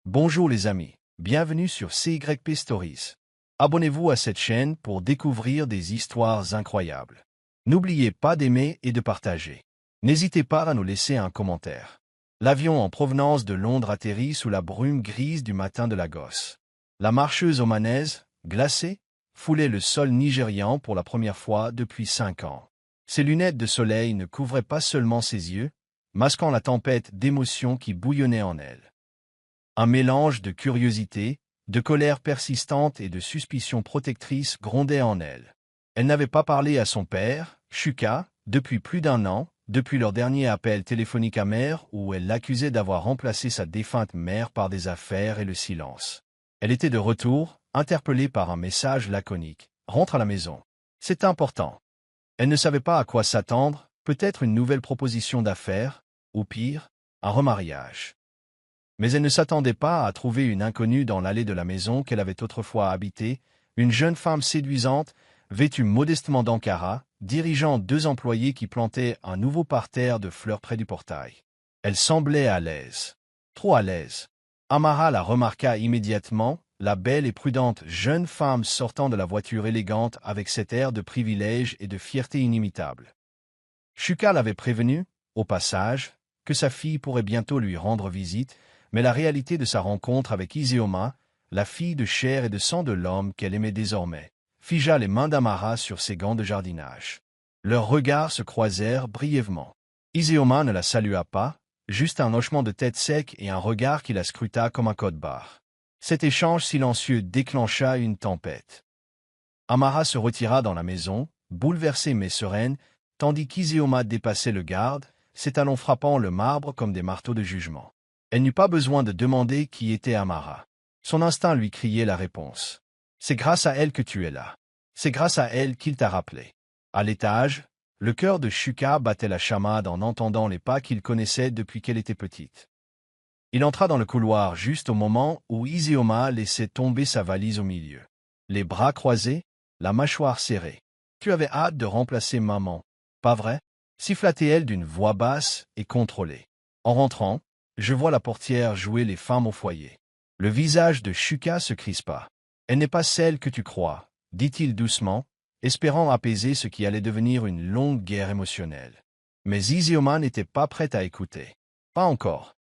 Bonjour les amis, bienvenue sur CYP Stories. Abonnez-vous à cette chaîne pour découvrir des histoires incroyables. N'oubliez pas d'aimer et de partager. N'hésitez pas à nous laisser un commentaire. L'avion en provenance de Londres atterrit sous la brume grise du matin de Lagos. La marcheuse omanaise, glacée, foulait le sol nigérian pour la première fois depuis 5 ans. Ses lunettes de soleil ne couvraient pas seulement ses yeux, masquant la tempête d'émotions qui bouillonnait en elle. Un mélange de curiosité, de colère persistante et de suspicion protectrice grondait en elle. Elle n'avait pas parlé à son père, Shuka, depuis plus d'1 an, depuis leur dernier appel téléphonique amer où elle l'accusait d'avoir remplacé sa défunte mère par des affaires et le silence. Elle était de retour, interpellée par un message laconique. « Rentre à la maison. C'est important. » Elle ne savait pas à quoi s'attendre, peut-être une nouvelle proposition d'affaires, ou pire, un remariage. Mais elle ne s'attendait pas à trouver une inconnue dans l'allée de la maison qu'elle avait autrefois habitée, une jeune femme séduisante, vêtue modestement d'Ankara, dirigeant 2 employés qui plantaient un nouveau parterre de fleurs près du portail. Elle semblait à l'aise. Trop à l'aise. Amara la remarqua immédiatement, la belle et prudente jeune femme sortant de la voiture élégante avec cet air de privilège et de fierté inimitable. Shuka l'avait prévenu, au passage, que sa fille pourrait bientôt lui rendre visite, mais la réalité de sa rencontre avec Iseoma, la fille de chair et de sang de l'homme qu'elle aimait désormais, figea les mains d'Amara sur ses gants de jardinage. Leurs regards se croisèrent brièvement. Iseoma ne la salua pas, juste un hochement de tête sec et un regard qui la scruta comme un code-barre. Cet échange silencieux déclencha une tempête. Amara se retira dans la maison, bouleversée mais sereine, tandis qu'Iseoma dépassait le garde, ses talons frappant le marbre comme des marteaux de jugement. Elle n'eut pas besoin de demander qui était Amara. Son instinct lui criait la réponse. C'est grâce à elle que tu es là. C'est grâce à elle qu'il t'a rappelé. À l'étage, le cœur de Shuka battait la chamade en entendant les pas qu'il connaissait depuis qu'elle était petite. Il entra dans le couloir juste au moment où Iseoma laissait tomber sa valise au milieu. Les bras croisés, la mâchoire serrée. Tu avais hâte de remplacer maman, pas vrai? Siffla-t-elle d'une voix basse et contrôlée. En rentrant, je vois la portière jouer les femmes au foyer. Le visage de Shuka se crispa. Elle n'est pas celle que tu crois, dit-il doucement, espérant apaiser ce qui allait devenir une longue guerre émotionnelle. Mais Iseoma n'était pas prête à écouter. Pas encore.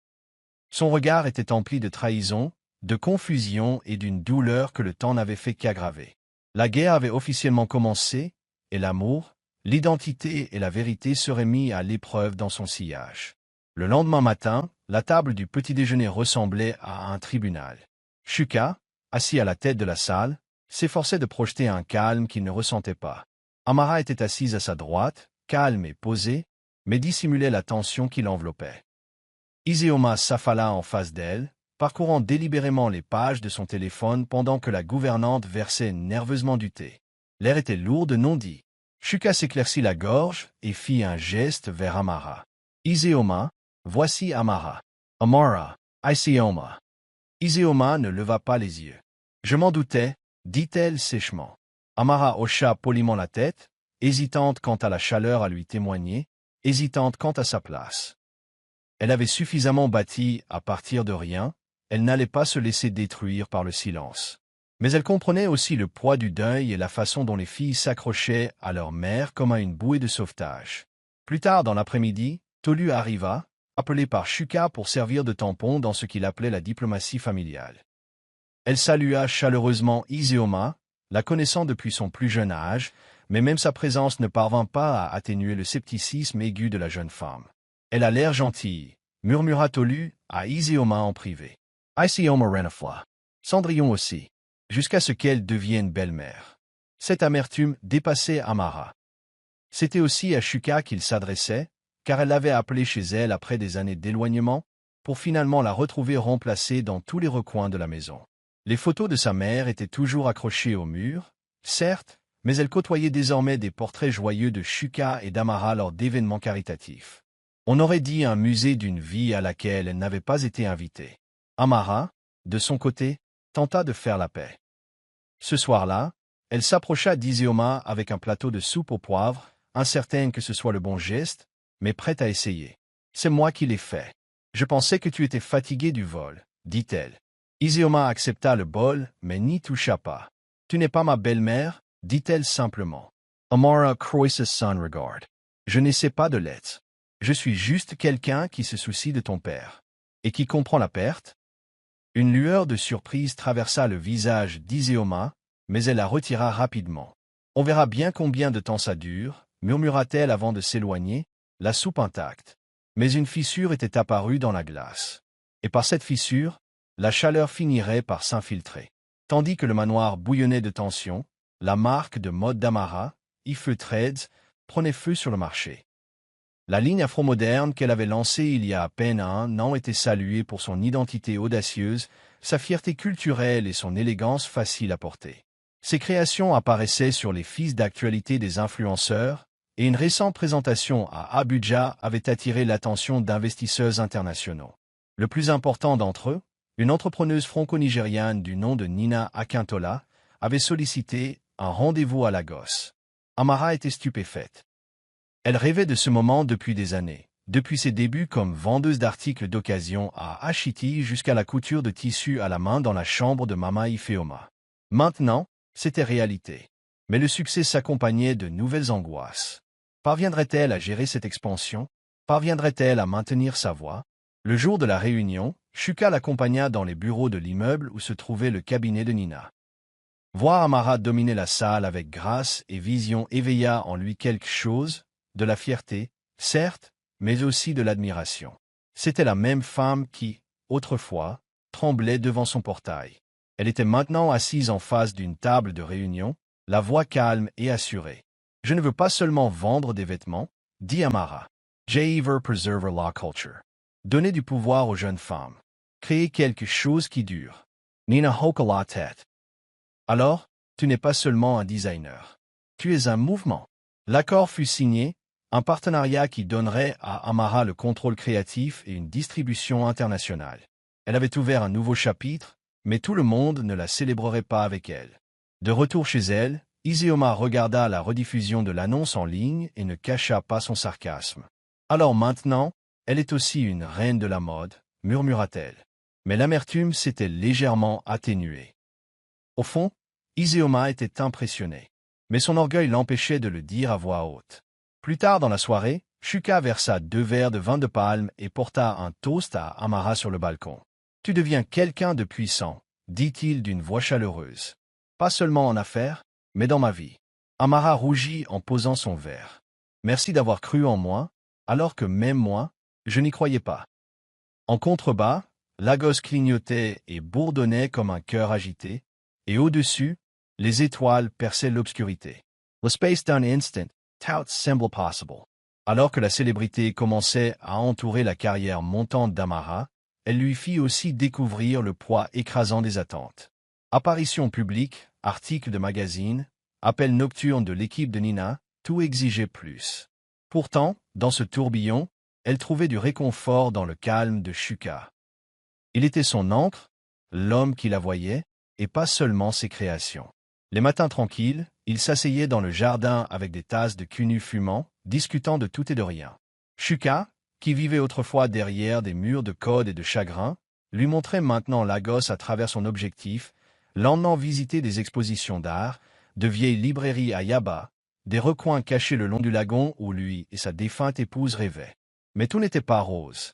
Son regard était empli de trahison, de confusion et d'une douleur que le temps n'avait fait qu'aggraver. La guerre avait officiellement commencé, et l'amour, l'identité et la vérité seraient mis à l'épreuve dans son sillage. Le lendemain matin, la table du petit-déjeuner ressemblait à un tribunal. Shuka, assis à la tête de la salle, s'efforçait de projeter un calme qu'il ne ressentait pas. Amara était assise à sa droite, calme et posée, mais dissimulait la tension qui l'enveloppait. Iseoma s'affala en face d'elle, parcourant délibérément les pages de son téléphone pendant que la gouvernante versait nerveusement du thé. L'air était lourd de non-dit. Shuka s'éclaircit la gorge et fit un geste vers Amara. Iseoma, voici Amara. Amara, Iseoma. Iseoma ne leva pas les yeux. Je m'en doutais, dit-elle sèchement. Amara hocha poliment la tête, hésitante quant à la chaleur à lui témoigner, hésitante quant à sa place. Elle avait suffisamment bâti à partir de rien, elle n'allait pas se laisser détruire par le silence. Mais elle comprenait aussi le poids du deuil et la façon dont les filles s'accrochaient à leur mère comme à une bouée de sauvetage. Plus tard dans l'après-midi, Tolu arriva, appelé par Shuka pour servir de tampon dans ce qu'il appelait la diplomatie familiale. Elle salua chaleureusement Iseoma, la connaissant depuis son plus jeune âge, mais même sa présence ne parvint pas à atténuer le scepticisme aigu de la jeune femme. Elle a l'air gentille, murmura Tolu à Iseoma en privé. Iseoma renifla. Cendrillon aussi, jusqu'à ce qu'elle devienne belle-mère. Cette amertume dépassait Amara. C'était aussi à Shuka qu'il s'adressait, car elle l'avait appelée chez elle après des années d'éloignement, pour finalement la retrouver remplacée dans tous les recoins de la maison. Les photos de sa mère étaient toujours accrochées au mur, certes, mais elle côtoyait désormais des portraits joyeux de Shuka et d'Amara lors d'événements caritatifs. On aurait dit un musée d'une vie à laquelle elle n'avait pas été invitée. Amara, de son côté, tenta de faire la paix. Ce soir-là, elle s'approcha d'Iseoma avec un plateau de soupe au poivre, incertaine que ce soit le bon geste, mais prête à essayer. « C'est moi qui l'ai fait. Je pensais que tu étais fatigué du vol, dit-elle. Iseoma accepta le bol, mais n'y toucha pas. « Tu n'es pas ma belle-mère » dit-elle simplement. Amara croisa son regard. « Je n'essaie pas de l'être. Je suis juste quelqu'un qui se soucie de ton père. Et qui comprend la perte ?» Une lueur de surprise traversa le visage d'Iseoma, mais elle la retira rapidement. « On verra bien combien de temps ça dure » murmura-t-elle avant de s'éloigner, la soupe intacte. Mais une fissure était apparue dans la glace. Et par cette fissure, la chaleur finirait par s'infiltrer. Tandis que le manoir bouillonnait de tension, la marque de mode d'Amara, Ife Trades, prenait feu sur le marché. La ligne afro-moderne qu'elle avait lancée il y a à peine un an était saluée pour son identité audacieuse, sa fierté culturelle et son élégance facile à porter. Ses créations apparaissaient sur les fils d'actualité des influenceurs, et une récente présentation à Abuja avait attiré l'attention d'investisseurs internationaux. Le plus important d'entre eux, une entrepreneuse franco-nigériane du nom de Nina Akintola, avait sollicité un rendez-vous à Lagos. Amara était stupéfaite. Elle rêvait de ce moment depuis des années, depuis ses débuts comme vendeuse d'articles d'occasion à Ashiti jusqu'à la couture de tissus à la main dans la chambre de Mama Ifeoma. Maintenant, c'était réalité. Mais le succès s'accompagnait de nouvelles angoisses. Parviendrait-elle à gérer cette expansion? Parviendrait-elle à maintenir sa voix? Le jour de la réunion, Shuka l'accompagna dans les bureaux de l'immeuble où se trouvait le cabinet de Nina. Voir Amara dominer la salle avec grâce et vision éveilla en lui quelque chose, de la fierté, certes, mais aussi de l'admiration. C'était la même femme qui, autrefois, tremblait devant son portail. Elle était maintenant assise en face d'une table de réunion, la voix calme et assurée. « Je ne veux pas seulement vendre des vêtements, » dit Amara. « J'ai veut preserver la culture. Donner du pouvoir aux jeunes femmes. Créer quelque chose qui dure. » Nina hocha la tête. « Alors, tu n'es pas seulement un designer. Tu es un mouvement. » L'accord fut signé, un partenariat qui donnerait à Amara le contrôle créatif et une distribution internationale. Elle avait ouvert un nouveau chapitre, mais tout le monde ne la célébrerait pas avec elle. De retour chez elle, Iseoma regarda la rediffusion de l'annonce en ligne et ne cacha pas son sarcasme. « Alors maintenant, elle est aussi une reine de la mode, » murmura-t-elle. Mais l'amertume s'était légèrement atténuée. Au fond, Iseoma était impressionné. Mais son orgueil l'empêchait de le dire à voix haute. Plus tard dans la soirée, Shuka versa 2 verres de vin de palme et porta un toast à Amara sur le balcon. « Tu deviens quelqu'un de puissant, » dit-il d'une voix chaleureuse. « Pas seulement en affaires, mais dans ma vie. » Amara rougit en posant son verre. « Merci d'avoir cru en moi, alors que même moi, je n'y croyais pas. » En contrebas, Lagos clignotait et bourdonnait comme un cœur agité, et au-dessus, les étoiles perçaient l'obscurité. Le space d'un instant, tout semble possible. Alors que la célébrité commençait à entourer la carrière montante d'Amara, elle lui fit aussi découvrir le poids écrasant des attentes. Apparitions publiques, articles de magazines, appels nocturnes de l'équipe de Nina, tout exigeait plus. Pourtant, dans ce tourbillon, elle trouvait du réconfort dans le calme de Shuka. Il était son ancre, l'homme qui la voyait, et pas seulement ses créations. Les matins tranquilles, il s'asseyait dans le jardin avec des tasses de cunu fumant, discutant de tout et de rien. Shuka, qui vivait autrefois derrière des murs de code et de chagrin, lui montrait maintenant Lagos à travers son objectif, l'emmenant visiter des expositions d'art, de vieilles librairies à Yaba, des recoins cachés le long du lagon où lui et sa défunte épouse rêvaient. Mais tout n'était pas rose.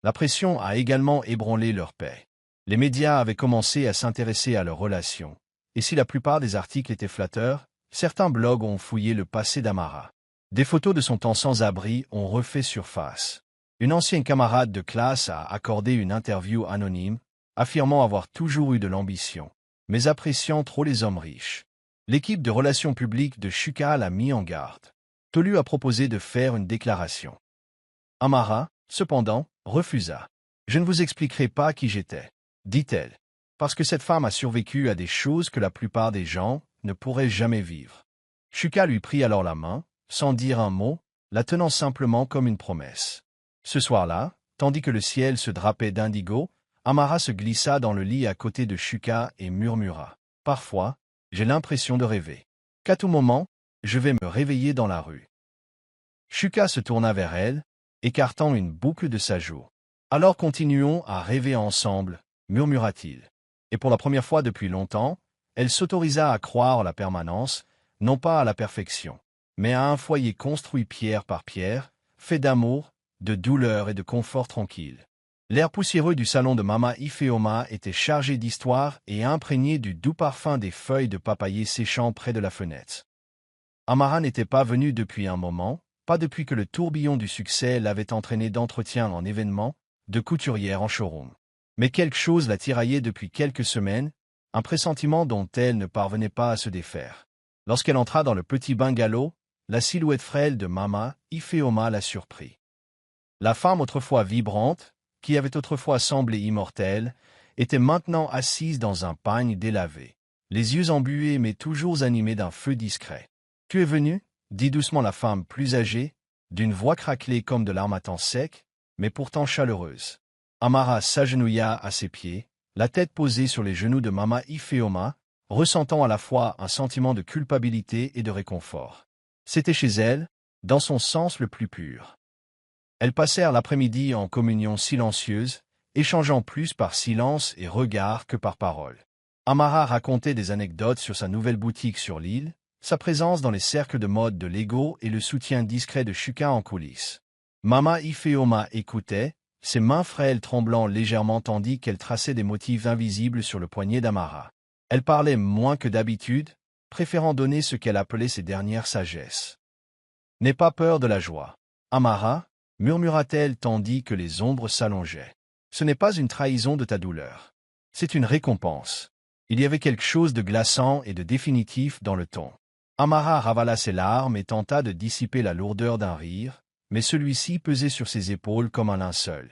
La pression a également ébranlé leur paix. Les médias avaient commencé à s'intéresser à leur relation. Et si la plupart des articles étaient flatteurs, certains blogs ont fouillé le passé d'Amara. Des photos de son temps sans abri ont refait surface. Une ancienne camarade de classe a accordé une interview anonyme, affirmant avoir toujours eu de l'ambition, mais appréciant trop les hommes riches. L'équipe de relations publiques de Shuka l'a mis en garde. Tolu a proposé de faire une déclaration. Amara, cependant, refusa. « Je ne vous expliquerai pas qui j'étais, » dit-elle. Parce que cette femme a survécu à des choses que la plupart des gens ne pourraient jamais vivre. Shuka lui prit alors la main, sans dire un mot, la tenant simplement comme une promesse. Ce soir-là, tandis que le ciel se drapait d'indigo, Amara se glissa dans le lit à côté de Shuka et murmura. « Parfois, j'ai l'impression de rêver. Qu'à tout moment, je vais me réveiller dans la rue. » Shuka se tourna vers elle, écartant une boucle de sa joue. « Alors continuons à rêver ensemble, » murmura-t-il. Et pour la première fois depuis longtemps, elle s'autorisa à croire à la permanence, non pas à la perfection, mais à un foyer construit pierre par pierre, fait d'amour, de douleur et de confort tranquille. L'air poussiéreux du salon de Mama Ifeoma était chargé d'histoire et imprégné du doux parfum des feuilles de papayer séchant près de la fenêtre. Amara n'était pas venue depuis un moment, pas depuis que le tourbillon du succès l'avait entraîné d'entretien en événement, de couturière en showroom. Mais quelque chose la tiraillait depuis quelques semaines, un pressentiment dont elle ne parvenait pas à se défaire. Lorsqu'elle entra dans le petit bungalow, la silhouette frêle de Mama Ifeoma la surprit. La femme autrefois vibrante, qui avait autrefois semblé immortelle, était maintenant assise dans un pagne délavé, les yeux embués mais toujours animés d'un feu discret. « Tu es venue » dit doucement la femme plus âgée, d'une voix craquelée comme de l'armatan sec, mais pourtant chaleureuse. Amara s'agenouilla à ses pieds, la tête posée sur les genoux de Mama Ifeoma, ressentant à la fois un sentiment de culpabilité et de réconfort. C'était chez elle, dans son sens le plus pur. Elles passèrent l'après-midi en communion silencieuse, échangeant plus par silence et regard que par parole. Amara racontait des anecdotes sur sa nouvelle boutique sur l'île, sa présence dans les cercles de mode de Lego et le soutien discret de Shuka en coulisses. Mama Ifeoma écoutait, ses mains frêles tremblant légèrement tandis qu'elle traçait des motifs invisibles sur le poignet d'Amara. Elle parlait moins que d'habitude, préférant donner ce qu'elle appelait ses dernières sagesses. « N'aie pas peur de la joie. Amara, murmura-t-elle tandis que les ombres s'allongeaient. Ce n'est pas une trahison de ta douleur. C'est une récompense. Il y avait quelque chose de glaçant et de définitif dans le ton. Amara ravala ses larmes et tenta de dissiper la lourdeur d'un rire, mais celui-ci pesait sur ses épaules comme un linceul.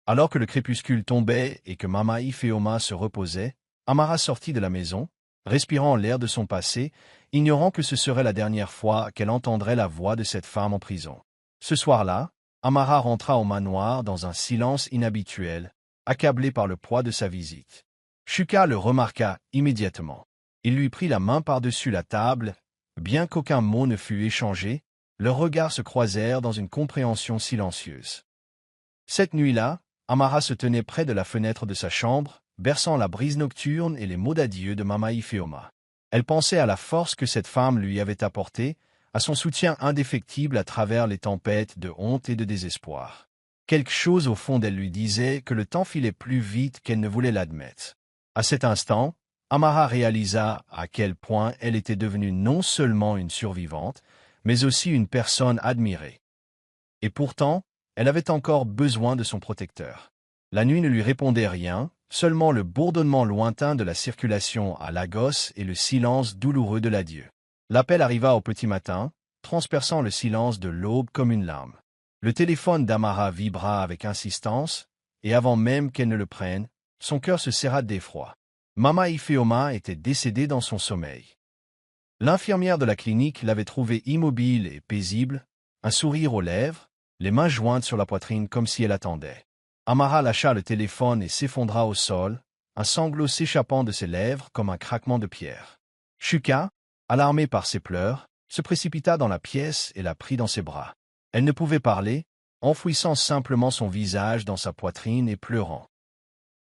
Alors que le crépuscule tombait et que Mama Ifeoma se reposait, Amara sortit de la maison, respirant l'air de son passé, ignorant que ce serait la dernière fois qu'elle entendrait la voix de cette femme en prison. Ce soir-là, Amara rentra au manoir dans un silence inhabituel, accablé par le poids de sa visite. Shuka le remarqua immédiatement. Il lui prit la main par-dessus la table, bien qu'aucun mot ne fût échangé, leurs regards se croisèrent dans une compréhension silencieuse. Cette nuit-là, Amara se tenait près de la fenêtre de sa chambre, berçant la brise nocturne et les mots d'adieu de Mama Ifeoma. Elle pensait à la force que cette femme lui avait apportée, à son soutien indéfectible à travers les tempêtes de honte et de désespoir. Quelque chose au fond d'elle lui disait que le temps filait plus vite qu'elle ne voulait l'admettre. À cet instant, Amara réalisa à quel point elle était devenue non seulement une survivante, mais aussi une personne admirée. Et pourtant, elle avait encore besoin de son protecteur. La nuit ne lui répondait rien, seulement le bourdonnement lointain de la circulation à Lagos et le silence douloureux de l'adieu. L'appel arriva au petit matin, transperçant le silence de l'aube comme une lame. Le téléphone d'Amara vibra avec insistance, et avant même qu'elle ne le prenne, son cœur se serra d'effroi. Mama Ifeoma était décédée dans son sommeil. L'infirmière de la clinique l'avait trouvée immobile et paisible, un sourire aux lèvres, les mains jointes sur la poitrine comme si elle attendait. Amara lâcha le téléphone et s'effondra au sol, un sanglot s'échappant de ses lèvres comme un craquement de pierre. Shuka, alarmée par ses pleurs, se précipita dans la pièce et la prit dans ses bras. Elle ne pouvait parler, enfouissant simplement son visage dans sa poitrine et pleurant.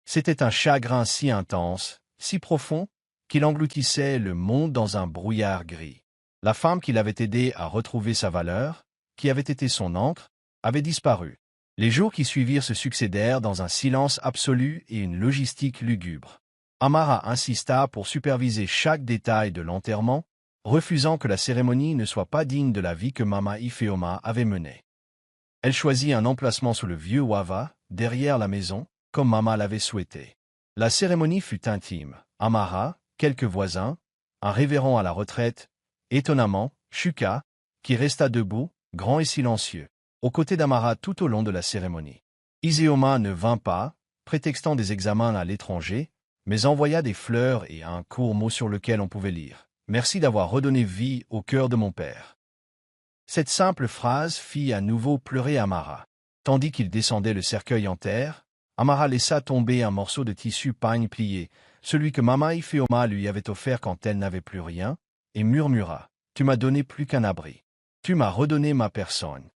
C'était un chagrin si intense, si profond, qu'il engloutissait le monde dans un brouillard gris. La femme qui l'avait aidé à retrouver sa valeur, qui avait été son ancre, avait disparu. Les jours qui suivirent se succédèrent dans un silence absolu et une logistique lugubre. Amara insista pour superviser chaque détail de l'enterrement, refusant que la cérémonie ne soit pas digne de la vie que Mama Ifeoma avait menée. Elle choisit un emplacement sous le vieux Wava, derrière la maison, comme Mama l'avait souhaité. La cérémonie fut intime. Amara, quelques voisins, un révérend à la retraite, étonnamment, Shuka, qui resta debout, grand et silencieux, aux côtés d'Amara tout au long de la cérémonie. Iseoma ne vint pas, prétextant des examens à l'étranger, mais envoya des fleurs et un court mot sur lequel on pouvait lire « Merci d'avoir redonné vie au cœur de mon père ». Cette simple phrase fit à nouveau pleurer Amara. Tandis qu'il descendait le cercueil en terre, Amara laissa tomber un morceau de tissu pagne plié, celui que Mama Ifeoma lui avait offert quand elle n'avait plus rien, et murmura « Tu m'as donné plus qu'un abri. Tu m'as redonné ma personne ».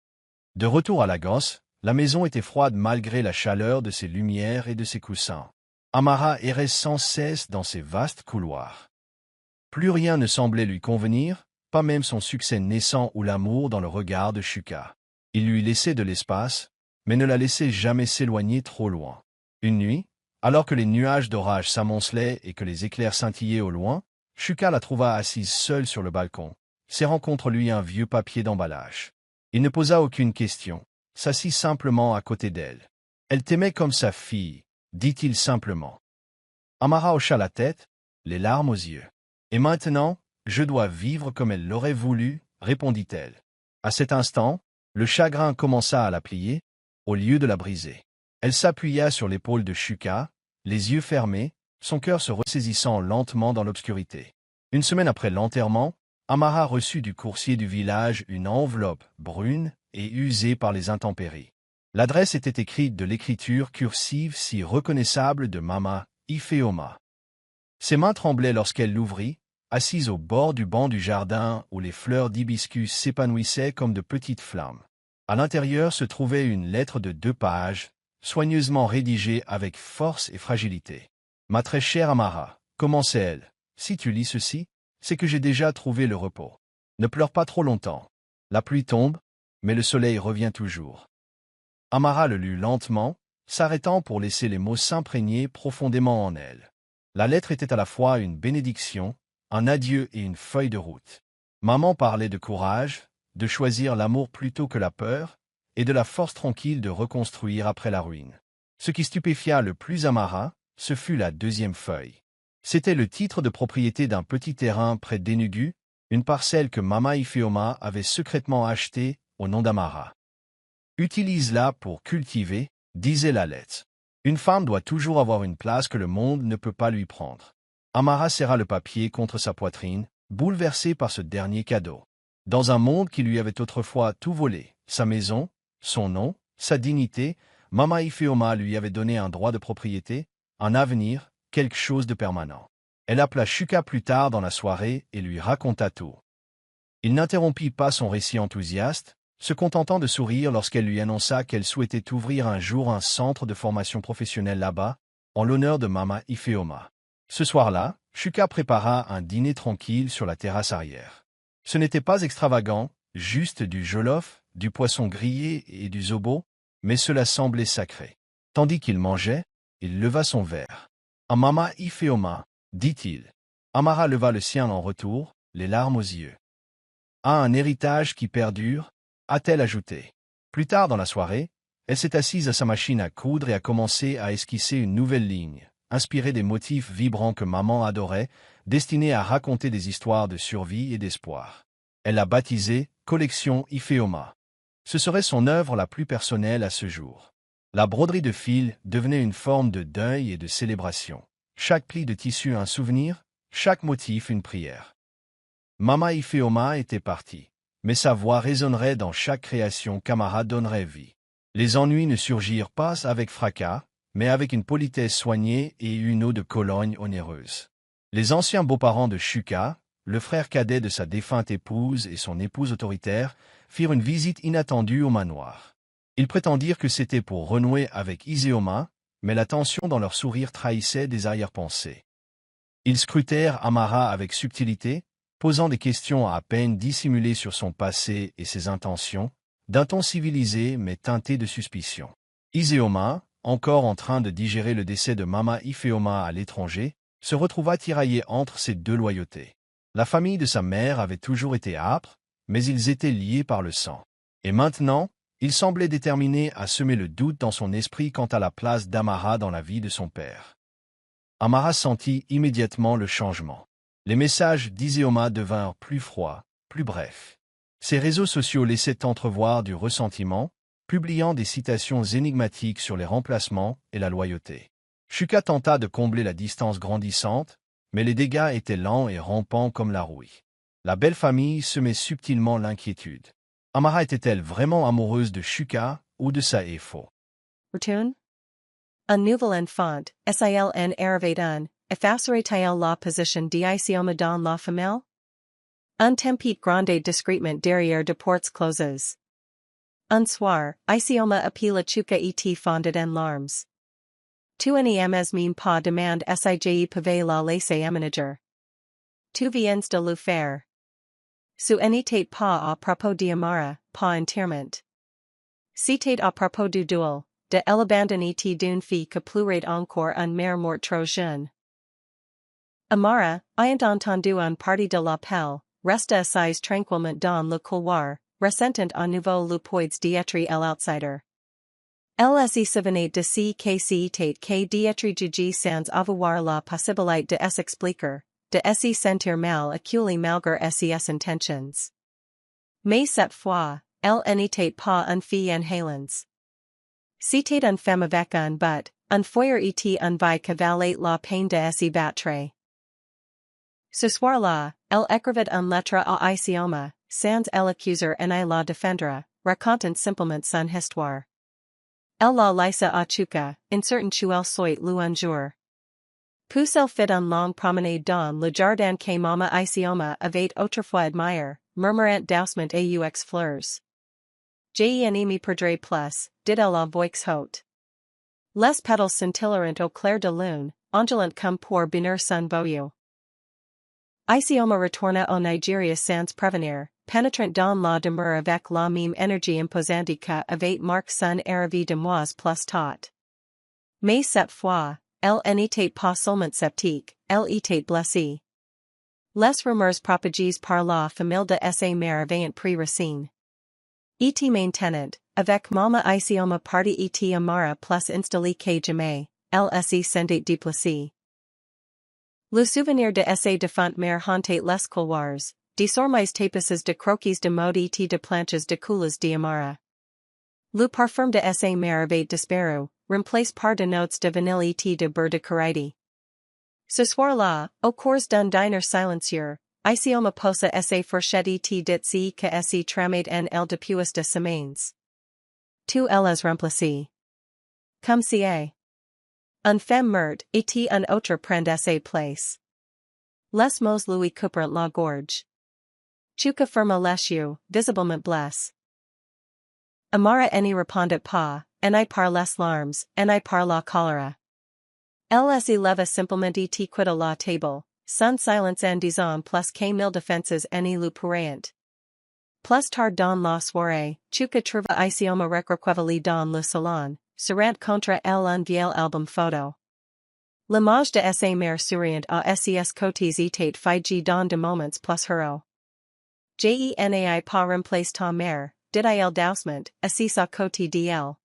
De retour à Lagos, la maison était froide malgré la chaleur de ses lumières et de ses coussins. Amara errait sans cesse dans ces vastes couloirs. Plus rien ne semblait lui convenir, pas même son succès naissant ou l'amour dans le regard de Shuka. Il lui laissait de l'espace, mais ne la laissait jamais s'éloigner trop loin. Une nuit, alors que les nuages d'orage s'amoncelaient et que les éclairs scintillaient au loin, Shuka la trouva assise seule sur le balcon, serrant contre lui un vieux papier d'emballage. Il ne posa aucune question, s'assit simplement à côté d'elle. « Elle t'aimait comme sa fille », dit-il simplement. Amara hocha la tête, les larmes aux yeux. « Et maintenant, je dois vivre comme elle l'aurait voulu », répondit-elle. À cet instant, le chagrin commença à la plier, au lieu de la briser. Elle s'appuya sur l'épaule de Shuka, les yeux fermés, son cœur se ressaisissant lentement dans l'obscurité. Une semaine après l'enterrement, Amara reçut du coursier du village une enveloppe brune et usée par les intempéries. L'adresse était écrite de l'écriture cursive si reconnaissable de Mama Ifeoma. Ses mains tremblaient lorsqu'elle l'ouvrit, assise au bord du banc du jardin où les fleurs d'hibiscus s'épanouissaient comme de petites flammes. À l'intérieur se trouvait une lettre de 2 pages, soigneusement rédigée avec force et fragilité. « Ma très chère Amara, commençait-elle, si tu lis ceci, c'est que j'ai déjà trouvé le repos. Ne pleure pas trop longtemps. La pluie tombe, mais le soleil revient toujours. » Amara le lut lentement, s'arrêtant pour laisser les mots s'imprégner profondément en elle. La lettre était à la fois une bénédiction, un adieu et une feuille de route. Maman parlait de courage, de choisir l'amour plutôt que la peur, et de la force tranquille de reconstruire après la ruine. Ce qui stupéfia le plus Amara, ce fut la 2e feuille. C'était le titre de propriété d'un petit terrain près d'Enugu, une parcelle que Mama Ifeoma avait secrètement achetée au nom d'Amara. « Utilise-la pour cultiver », disait la lettre. « Une femme doit toujours avoir une place que le monde ne peut pas lui prendre. » Amara serra le papier contre sa poitrine, bouleversée par ce dernier cadeau. Dans un monde qui lui avait autrefois tout volé, sa maison, son nom, sa dignité, Mama Ifeoma lui avait donné un droit de propriété, un avenir, quelque chose de permanent. Elle appela Shuka plus tard dans la soirée et lui raconta tout. Il n'interrompit pas son récit enthousiaste, se contentant de sourire lorsqu'elle lui annonça qu'elle souhaitait ouvrir un jour un centre de formation professionnelle là-bas, en l'honneur de Mama Ifeoma. Ce soir-là, Shuka prépara un dîner tranquille sur la terrasse arrière. Ce n'était pas extravagant, juste du jollof, du poisson grillé et du zobo, mais cela semblait sacré. Tandis qu'il mangeait, il leva son verre. « À Mama Ifeoma », dit-il. Amara leva le sien en retour, les larmes aux yeux. « À un héritage qui perdure », a-t-elle ajouté. Plus tard dans la soirée, elle s'est assise à sa machine à coudre et a commencé à esquisser une nouvelle ligne, inspirée des motifs vibrants que maman adorait, destinée à raconter des histoires de survie et d'espoir. Elle l'a baptisée « Collection Ifeoma ». Ce serait son œuvre la plus personnelle à ce jour. La broderie de fil devenait une forme de deuil et de célébration. Chaque pli de tissu un souvenir, chaque motif une prière. Mama Ifeoma était partie, mais sa voix résonnerait dans chaque création qu'Amara donnerait vie. Les ennuis ne surgirent pas avec fracas, mais avec une politesse soignée et une eau de Cologne onéreuse. Les anciens beaux-parents de Shuka, le frère cadet de sa défunte épouse et son épouse autoritaire, firent une visite inattendue au manoir. Ils prétendirent que c'était pour renouer avec Iseoma, mais la tension dans leur sourire trahissait des arrière-pensées. Ils scrutèrent Amara avec subtilité, posant des questions à peine dissimulées sur son passé et ses intentions, d'un ton civilisé mais teinté de suspicion. Iseoma, encore en train de digérer le décès de Mama Ifeoma à l'étranger, se retrouva tiraillé entre ces 2 loyautés. La famille de sa mère avait toujours été âpre, mais ils étaient liés par le sang. Et maintenant, il semblait déterminé à semer le doute dans son esprit quant à la place d'Amara dans la vie de son père. Amara sentit immédiatement le changement. Les messages d'Iseoma devinrent plus froids, plus brefs. Ses réseaux sociaux laissaient entrevoir du ressentiment, publiant des citations énigmatiques sur les remplacements et la loyauté. Shuka tenta de combler la distance grandissante, mais les dégâts étaient lents et rampants comme la rouille. La belle famille semait subtilement l'inquiétude. Amara était-elle vraiment amoureuse de Shuka ou de sa EFO? Return? Un nouvel enfant, SILN arrivé un, effacerait-il la position d'Iseoma dans la famille? Un tempête grande discrètement derrière de portes closes. Un soir, Iseoma appela Shuka et fondit en larmes. Tu nemes meme pas demand sije pave la laisse aménager. Tu viens de le faire. Su enitate pas à propos d'amara, pas enterrement. Citate à propos du duel, de l'abandon et d'une fille que pleurait encore un mère mort trop jeune. Amara, ayant entendu un partie de l'appel, resta assise tranquillement dans le couloir, ressentant à nouveau le poids d'être l'outsider. Elle souvenait de ce que c'était que d'être jugé sans avoir la possibilité de s'expliquer, de se sentir mal acculé malgré ses intentions. Mais cette fois, elle n'était pas une fille en halens. C'était une femme avec un but, un foyer était un vie que valait la peine de se battre. Ce soir-là, elle écrivait une lettre à Isioma, sans l'accuser ni la défendre, racontant simplement son histoire. Elle la laissa à Chuka, incertain elle soit le un jour. Puis elle fit une longue promenade dans le jardin que Mama Isioma avait autrefois admiré, murmurant doucement aux fleurs. Je n'aime perdre plus, dit-elle à voix haute. Les pétales scintilleront au clair de lune, ondulant comme pour bénir son boyau. Isioma retourna au Nigeria sans prévenir, pénétrant dans la demeure avec la même énergie imposante qu'avait marqué son arrivée de mois plus tôt. Mais cette fois, elle n'était pas seulement sceptique, elle était blessée. Les rumeurs propagés par la famille de sa mère avaient pris racine. Et maintenant, avec Mama Isioma Partie et Amara plus installée que jamais, elle se sentait déplacée. Le souvenir de sa défunte mère hantait les couloirs, désormais tapissés de croquis de mode et de planches de couleurs d'Amara. Le parfum de sa mère avait disparu, remplacé par de notes de vanille et de beurre de karité. Ce soir-là, au cours d'un dîner silencieux, Isioma posa sa fourchette et dit ce que se tramait en elle depuis de semaines. Tu elles remplacées. Comme si une femme meurtre et un autre prend sa place. Les mots lui coupèrent la gorge. Chuka ferma les yeux, visiblement blessé. Amara n'y répondait pas, ni par les larmes, ni par la choléra. Elle se leva simplement et quitta la table, sans silence en disant plus que mille défenses ni le pourraient. Plus tard dans la soirée, Chuka trouva Isioma recroquevillée dans le salon, serrant contre elle un vieil album photo. L'image de sa mère souriant à ses côtés était figée dans de moments plus heureux. Je n'ai pas remplacé ta mère, dit-elle doucement, assis à côté d'elle.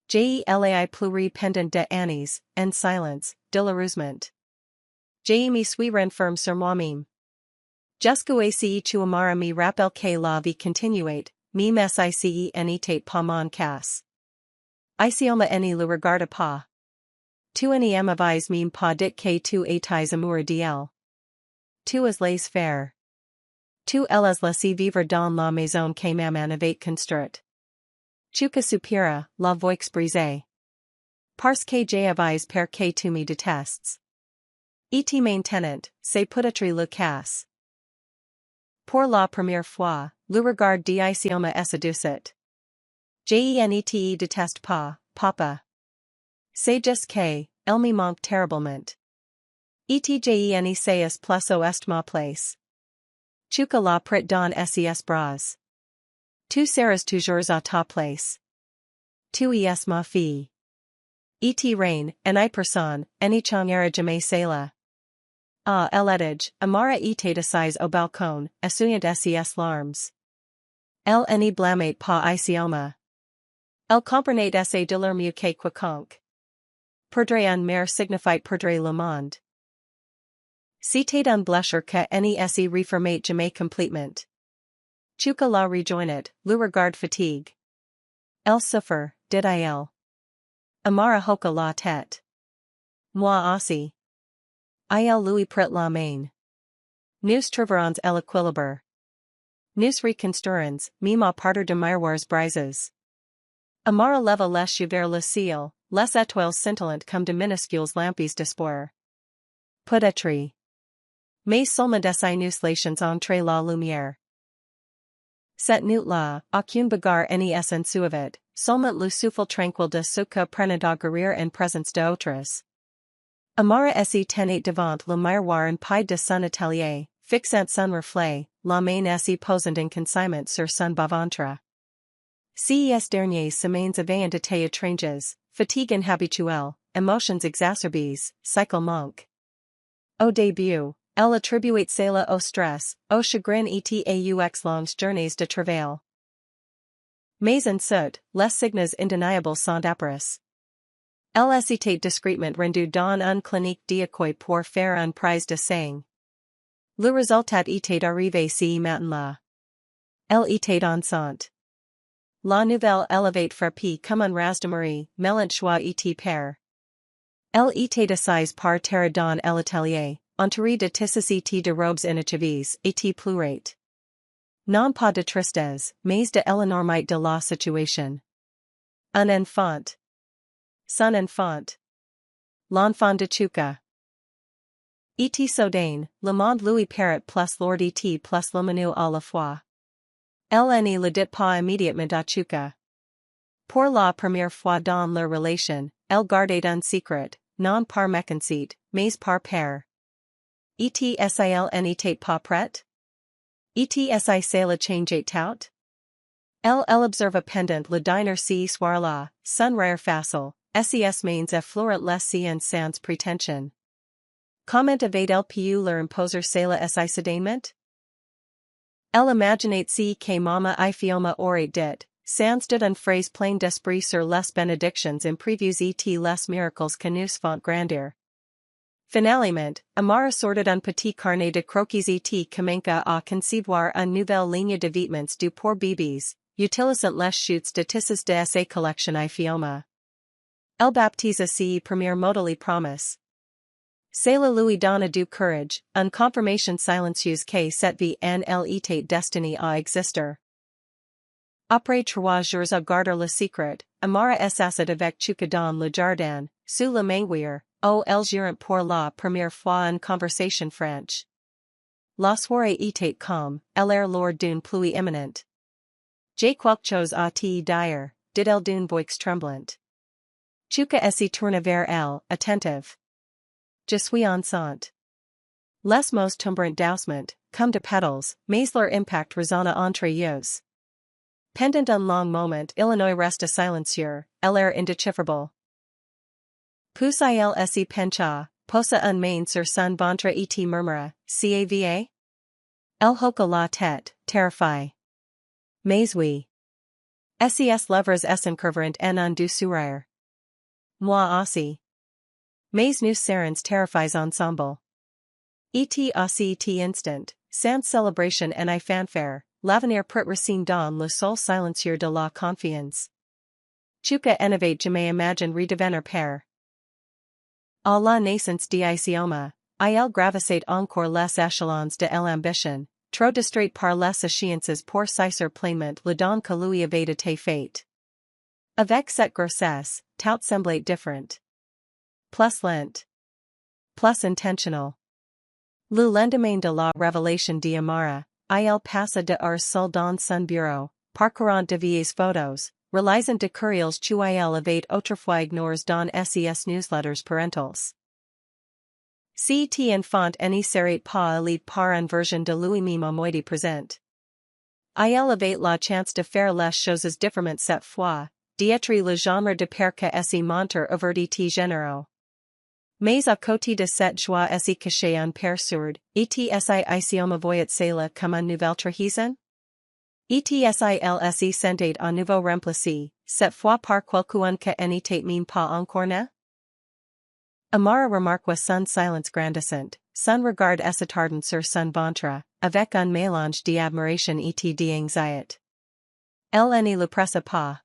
Je l'ai pleuré pendant des années, en silence, douloureusement. Je me suis renfermé sur moi-même. Jusqu'à ce que Amara me rappelle que la vie continuait, même si n'était pas mon cas. Isioma ne le regarda pas. Tu n'avais même pas dit que tu étais amoureux d'elle. Tu es les faire. Tu elles laissé vivre dans la maison que maman avait construite. Chuka soupira, la voix brisée. Parce que j'avais peur que tu me détestes. Et maintenant, c'est peut-être le cas. Pour la première fois, le regard d'Isioma est séduisant. Je ne te déteste pas, papa. C'est juste que, elle me manque terriblement. Et je ne sais plus où est ma place. Chuka la prit dans ses bras. Tu seras toujours à ta place. Tu es ma fille. Et reine, en personne, ni changera jamais cela. Ah, elle Amara était assise au balcon, essuyant ses larmes. Elle ne blâmait pas Isioma. Elle comprenait ses douleurs mieux que quiconque. Perdre une mère signifie perdre le monde. C'était un blessure que ne se refermait jamais complètement. Chuka la rejoignit, le regard fatigue. Elle souffre, dit-elle. Amara hocha la tête. Moi aussi. Il lui prit la main. Nous trouverons l'équilibre. Nous reconstruirons, même à partir de miroirs brises. Amara leva les yeux vers le ciel, les étoiles scintillantes comme de minuscules lampes d'espoir. Peut-être. Mais seulement des inusulations entre la lumière. Cette nuit-là, aucune bagarre ne s'ensuivit, seulement le souffle tranquille de ce que prenait à guérir en présence d'autres. Amara se tenait devant le miroir en pied de son atelier, fixant son reflet, la main se posant en consignment sur son bas-ventre. Ces dernières semaines avaient été étranges, fatigue inhabituelle, émotions exacerbées, cycle manque. Au début, elle attribuait cela au stress, au chagrin et aux longues journées de travail. Mais ensuite, les signes indéniables sont apparus. Elle s'était discrètement rendue dans une clinique d'accueil pour faire une prise de sang. Le résultat était arrivé ce matin-là. Elle était enceinte. La nouvelle élevait frappée comme un raz de marée, mêlant joie et peur. Elle était assise par terre dans l'atelier, entourée de tissus et de robes inacheves, et pleurait. Non pas de tristesse, mais de l'énormité de la situation. Un enfant. Son enfant. L'enfant de Chuka. Et soudain, le monde lui paraît plus lourd et plus lumineux à la fois. Elle ne le dit pas immédiatement à Chuka. Pour la première fois dans leur relation, elle gardait un secret, non par méconceit, mais par peur. Et-il n'était pas prête? Et-il le changeait tout? Elle observa pendant le dîner ce soir-là, son rare facile, ses mains effleurent les siennes sans prétention. Comment avait-elle pu leur imposer cela si soudainement? Elle imaginait ce que Mama Ifioma aurait dit, sans d'une phrase pleine d'esprit sur les bénédictions imprévues et les miracles que nous font grandir. Finalement, Amara sortit un petit carnet de croquis et commença à concevoir une nouvelle ligne de vêtements du pour bébés, utilisant les chutes de tissus de sa collection Ifioma. Elle baptisa ce premier modèle et promise. Cela lui donna du courage, une confirmation silencieuse que cette vie en elle était destinée à exister. Après 3 jours à garder le secret, Amara s'assit avec Chuka dans le jardin, sous le manguier, où elles eurent pour la première fois une conversation franche. La soirée était calme, elle era lors d'une pluie imminente. J'ai quelque chose à te dire, dit-elle d'une voix tremblante. Chuka se tourna vers elle, attentive. Je suis enceinte. Les mots tombèrent doucement, comme de pétales, mais leur impact résonna entre eux. Pendant un long moment Illinois resta silencieux, l'air indéchiffrable. Puis il se pencha, posa une main sur son ventre et murmura, «Cava?» Elle hocha la tête, terrifiée. Mais oui. Ses lèvres s'encurvirent en un doux sourire. Moi aussi. Mais nous serons terrifiés ensemble. Et à cet instant, sans célébration ni fanfare, l'avenir peut racine dans le sol silencieux de la confiance. Chuka n'avait jamais imaginé redevenir père. À la naissance d'Isioma, il gravissait encore les échelons de l'ambition, trop distrait par les échéances pour saisir pleinement le don que lui avait été fait. Avec cette grossesse, tout semblait différent. Plus lent. Plus intentional. Le lendemain de la révélation d'Amara, il passa de heures seul dans son bureau, parcourant de vieilles photos, relisant de courriels qu'il avait autrefois ignorés dans ses newsletters parentales. Cet enfant ne serait pas élevé par une version de lui-même à moitié présente. Il avait la chance de faire les choses différemment cette fois, d'être le genre de père que se montre ouvertement généreux. Mais à côté de cette joie se cachait un père sourd, et-il voyait cela comme une nouvelle trahison? Et-il se sentait à nouveau remplacé, cette fois par quelqu'un que n'était même pas encore né? Amara remarqua son silence grandissant, son regard s'attardant sur son ventre, avec un mélange d'admiration et d'anxiété. Elle ne le pressa pas.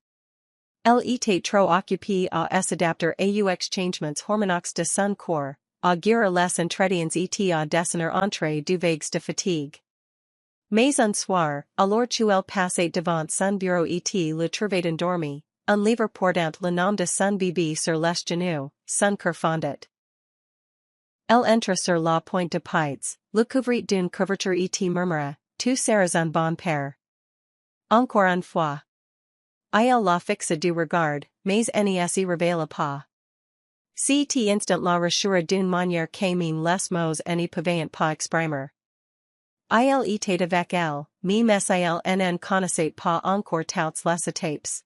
Elle était trop occupée à s'adapter aux changements hormonaux de son corps, à guérir les entretiens et à dessiner entre du vagues de fatigue. Mais un soir, alors qu'elle passait devant son bureau et le trouvait endormi, un livre portant le nom de son bébé sur les genoux, son cœur fondit. Elle entra sur la pointe de pieds, le couvrit d'une couverture et murmura, tu seras un bon père. Encore une fois. Il la fixa du regard, mais nes y révèle pas. Cet instant la recherche d'une manière qui mine les mots n'y peuvent pas exprimer. Il était avec elle, même s'il n'en connaissait pas encore toutes les étapes.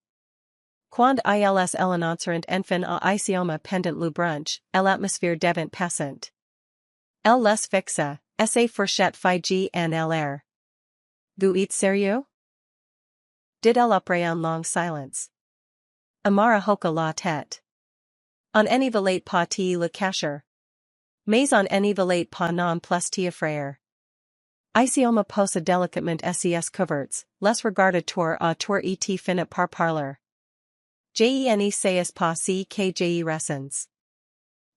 Quand ils l'annonceront enfin à Isioma pendant le brunch, l'atmosphère devint passante. Elle les fixa, sa fourchette figée en l'air. Vous êtes sérieux? Dit-elle après un long silence. Amara hocha la tête. On n'y valait pas le cacher. Mais on n'y valait pas non plus frère. Isioma posa délicatement ses couverts, les regarda tour à tour et finit par parler. Je sais pas si que je ressens.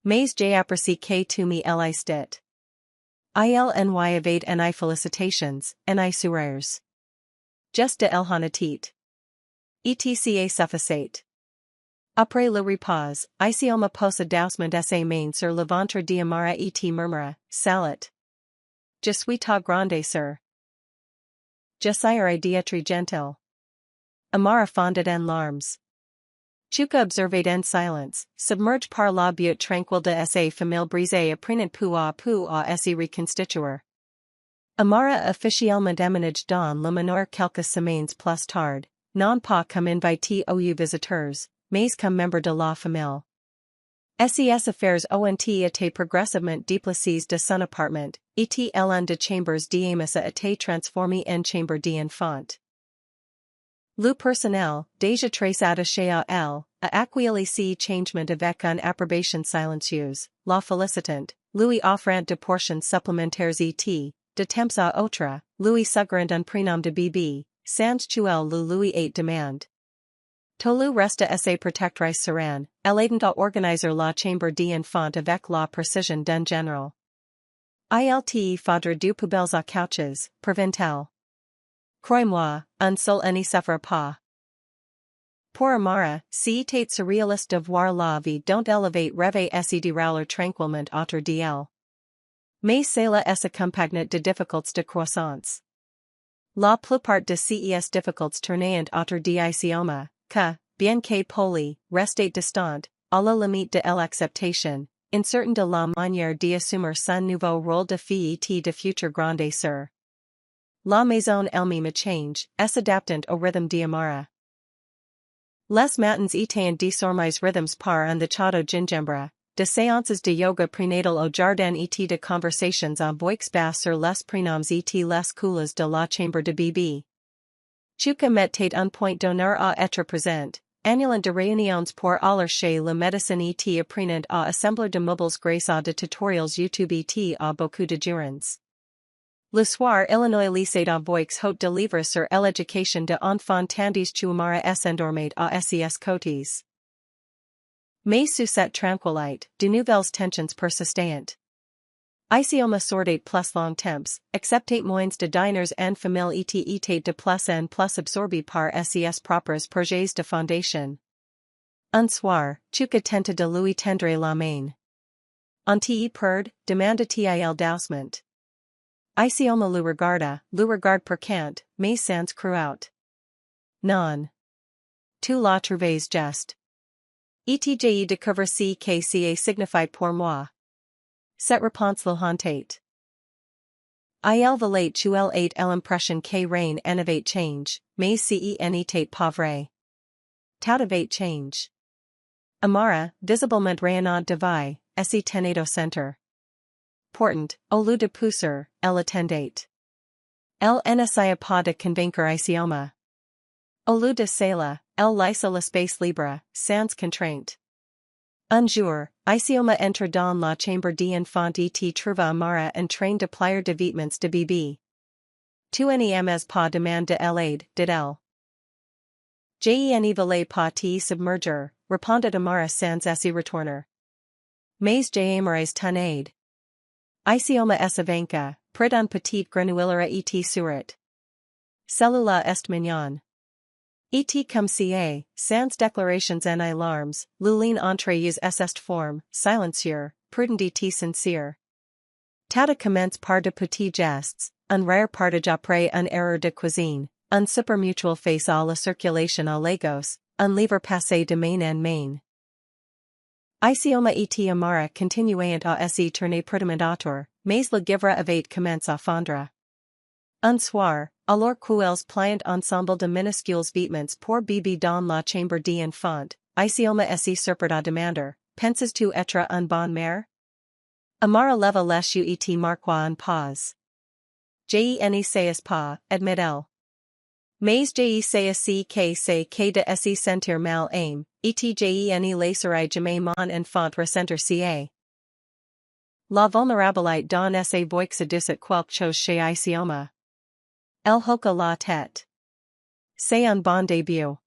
Mais j'apprécie que tu me l'aies dit. Il n'y avait ni félicitations, ni sourires. Juste de l'honnêteté. Etc suffisait. Après le repas, Isioma posa doucement ses mains sur le ventre d'Amara et murmura, salut. Je suis ta grande sœur. J'essaierai d'être gentil. Amara fondit en larmes. Chuka observait en silence, submerged par la butte tranquille de sa famille brisée apprenant peu à se reconstituer. Amara officiellement déménage dans le manoir quelques semaines plus tard, non pas comme invité aux visiteurs, mais comme membre de la famille. Ses affaires ont été progressivement déplacées de son appartement, et l'un de chambres d'Amos a été transformé en chambre d'enfant. Le personnel, déjà très attaché à elle, a accueilli ces changements avec une approbation silencieuse, la félicitant, lui offrant de portions supplémentaires et de temps à autre, lui suggérant un prénom de bébé, sans tuel le lui est demande. Tolu resta sa protectrice sereine, elle aidant à organiser la chambre d'enfant avec la précision d'un général. Il faudra deux poubelles à couches, prévint-elle. Crois-moi, un seul n'y suffira pas. Pour Amara, c'était surréaliste de voir la vie dont elle avait rêvé et de rouler tranquillement autour d'elle. Mais cela s'accompagnait de difficultés de croissance. La plupart de ces difficultés tournaient autour d'Isioma, que, bien que poli, restait distant, à la limite de l'acceptation, incertain de la manière d'assumer son nouveau rôle de fille et de future grande sœur. La maison elle-même change, s'adaptant au rythme d'Amara. Les matins étaient désormais rythmes par un de château gingembre, de séances de yoga prénatal au jardin et de conversations en voix basse sur les prénoms et les couleurs de la chambre de bébé. Chuka mettait un point d'honneur à être présent, annulant de réunions pour aller chez le médecin et apprenant à assembler de meubles grâce à de tutorials YouTube et à beaucoup de durants. Le soir Illinois lycée à voix haute de livres sur l'éducation de enfants tandis que Amara s'endormait à ses côtés. Mais sous cette tranquillité, de nouvelles tensions persistaient. Isioma sortait plus longtemps, acceptait moins de diners en famille et était de plus en plus absorbé par ses propres projets de fondation. Un soir, Chuka tenta de lui tendre la main. On t'y perd, demanda-t-il doucement. Isioma le regarde percant, mais sans crout. Non. Tu la trouves juste. Etj découvre si que ca signifie pour moi. Cette réponse le hantait. Il valait chuel ait l'impression que rien n'avait change, mais ce n'était pas vrai. Tout avait change. Amara, visiblement rayonnant de vie, se tenait au centre. Pourtant, au lieu de pousser, elle attendait. Elle n'essayait pas de convaincre Isioma. Au lieu de cela, elle laissa l'espace libre, sans contrainte. Un jour, Isioma entra dans la chambre d'enfant et trouva Amara en train de plier de vêtements de bébé. Tu n'aimes pas demander de l'aide, dit-elle. Je ne voulais pas te submerger, répondit Amara sans s'y retourner. Mais j'aimerais ton aide. Isioma s'avança, prit un petit grenouillera et sourit. Celui-là est mignon. Et comme si, sans déclarations ni larmes, l'une entre eux est forme, silencieux, prudent et sincère. Tata commence par de petits gestes, un rare partage après une erreur de cuisine, un super mutual face à la circulation à Lagos, un livre passé de main en main. Isioma et amara continuant à se tourner prédominateur, mais le givre avait commence à fondre. Un soir, alors qu'elles pliant ensemble de minuscules vêtements pour bébé dans la chambre d'enfant, Isioma se surprit à demander, penses-tu être un bon mère? Amara leva les yeux et marqua en pause. Je sais pas, admit-elle. Mais je sais que de se sentir mal aime, et je laisserai jamais mon enfant ressentir ca. La vulnérabilité dans sa voix séduisait quelque chose chez Isioma. Elle hocha la tête. C'est un bon début.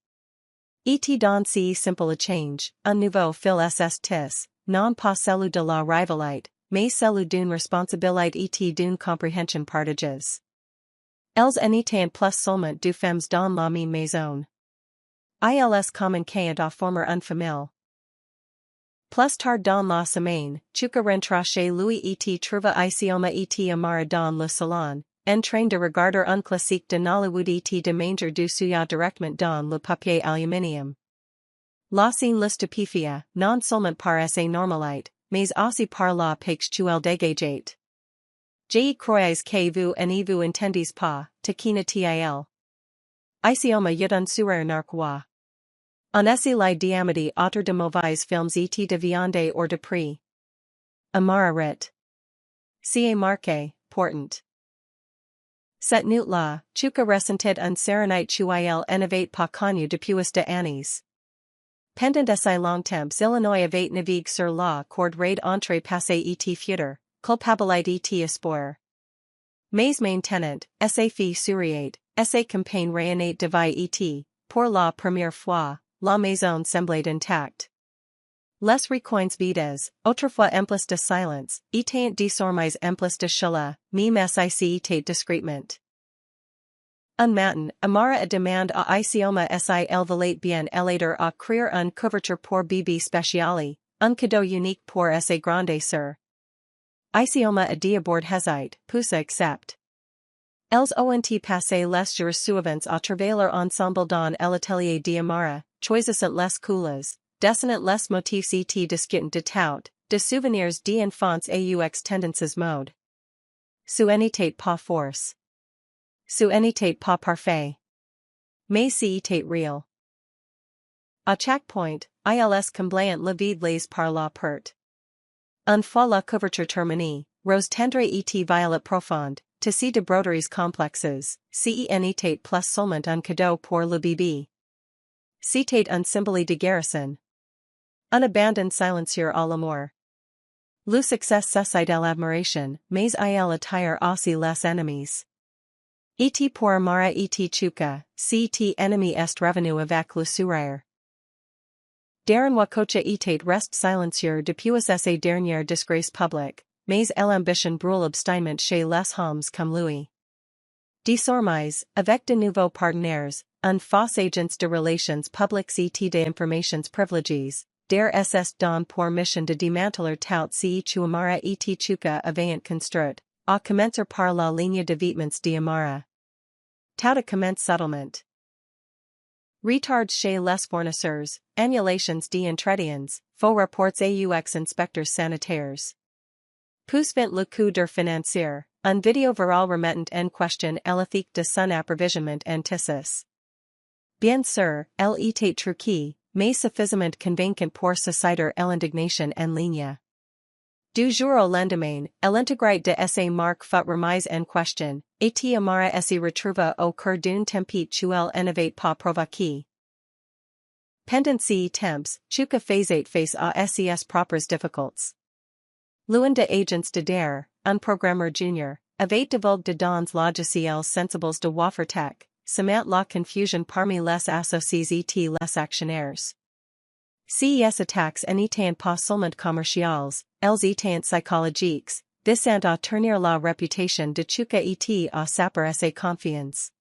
Et dans si simple change, un nouveau fil ss non pas celui de la rivalité, mais celui d'une responsabilité et d'une compréhension partagées. Elles n'étaient plus seulement deux femmes dans la même maison. Ils communiquaient à former un famille. Plus tard dans la semaine, Chuka rentra chez lui et trouva Isioma et Amara dans le salon, en train de regarder un classique de Nollywood et de manger du suya directement dans le papier aluminium. La scène le stupéfia, non seulement par sa normalité, mais aussi par la pêche qu'elle dégageait. Je croyais que vous ne vous entendez pas, taquina til. Isioma yut un sourire narquois. On essaie la diamètre autre de mauvais films et de viande or de prix. Amara rit. C'est marqué, portant. Cette nuit-là, Chuka ressentait un serenite chuil n'avait pas connu depuis de années. Pendant assez longtemps Illinois avait navigué sur la corde raide entre passé et futur, culpabilité et espoir. Mais maintenant, sa fille souriait, sa campagne rayonnait de vie et, pour la première fois, la maison semblait intacte. Les recoins vides, autrefois emplis de silence, étaient désormais emplis de chaleur, même si était discrètement. Un matin, Amara a demandé à Isioma si elle voulait bien l'aider à créer une couverture pour bébé spéciale, un cadeau unique pour sa grande sœur. Isioma a d'abord hésité, puis accepte. Elles ont passé les jours suivants à travailler ensemble dans l'atelier d'Amara, choisissant les couleurs, dessinant les motifs et discutant de tout, de souvenirs d'enfance aux tendances mode. Ce n'était pas force. Ce n'était pas parfait. Mais c'était réel. À chaque point, ils comblaient le vide laissé par la porte. Une fois la couverture terminée, rose tendre et violet profonde, tissu de broderies complexes, ce n'était plus seulement un cadeau pour le bébé. C'était un symbole de garrison. Un abandon silencieux à l'amour. Le succès suscite l'admiration, mais il attire aussi les ennemis. Et pour Amara et Chuka, cet ennemi est revenu avec le sourire. Darren Wakocha était reste silencieux depuis sa dernière disgrâce publique, mais l'ambition brûle obstinement chez les hommes comme lui. Désormais, avec de nouveaux partenaires, un faux agents de relations publiques et de informations privilégiées, der ss don pour mission de démanteler tout ce que Amara et Chuka avaient construit, à commencer par la ligne de vêtements d'Amara. Tout a commencé subtlement. Retard chez les fournisseurs, annulations d'entretiens, faux rapports aux inspecteurs sanitaires. Puis le coup de financier, un vidéo viral remettant en question l'ethique de son approvisionnement anticis. Bien sûr, elle était truquée, mais suffisamment convaincante pour susciter l'indignation en ligne. Du jour au lendemain, l'intégrité de sa marque fut remise en question, et Amara se retrouva au cœur d'une tempête qu'elle n'avait pas provoquée. Pendant ces temps, Chuka faisait face à ses propres difficultés. L'un de agents de DARE, un programmeur junior, avait divulgué dans logiciels sensibles de Wafertech, semant la confusion parmi les associés et les actionnaires. Ces attaques n'étaient pas seulement commerciales, elles étaient psychologiques, visant à ternir la réputation de Chuka et à saper sa confiance.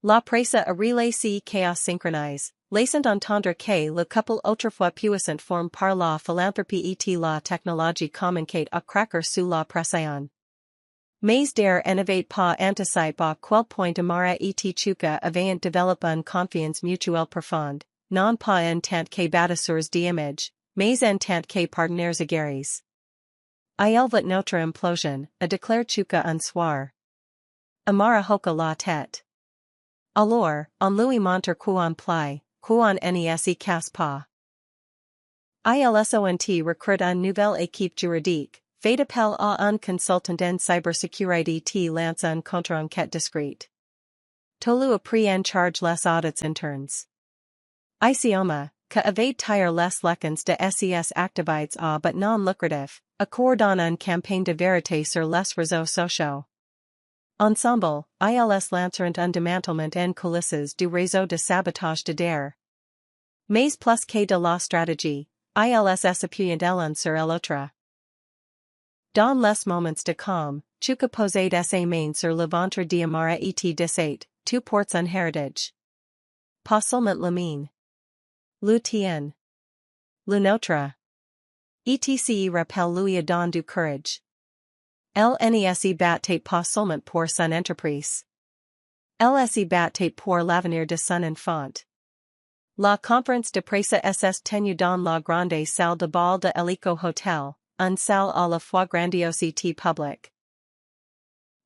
La presse a relayé ces chaos synchronisés, laissant entendre que le couple autrefois puissant forme par la philanthropie et la technologie communiquait à craquer sous la pression. Mais der innovate pas anticipe à quel point amara et chuka avant develop une confiance mutuelle profonde, non pas en tant que bâtisseurs d'image, mais en tant que partenaires aguerris. Il va notre implosion, a déclare chuka un soir. Amara hoka la tête. Alors, on lui montre qu'on plie, qu'on n'est casse pas. ILSONT recrute une nouvelle équipe juridique, fait appel à un consultant en cybersécurité t lance un contre-enquête discrète. Tolu a pris en charge les audits internes. ICOMA, que avait tire les leçons de SES activités à but non lucratif, accordant une campagne de vérité sur les réseaux sociaux. Ensemble, ILS lanceront un démantèlement en coulisses du réseau de sabotage de DARE. Mais plus que de la stratégie, ILS s'appuyant l'un sur l'autre. Dans les moments de calme, Chuka posait ses mains sur le ventre d'Amara et 17, two ports un héritage. Pas seulement le mien. Le tien. Le nôtre. Etc rappelle lui a don du courage. LNESE battait pas seulement pour son entreprise. LSE battait pour l'avenir de son enfant. La conférence de presse SS tenue dans la grande salle de bal de l'Eco Hotel, une salle à la fois grandiosité publique.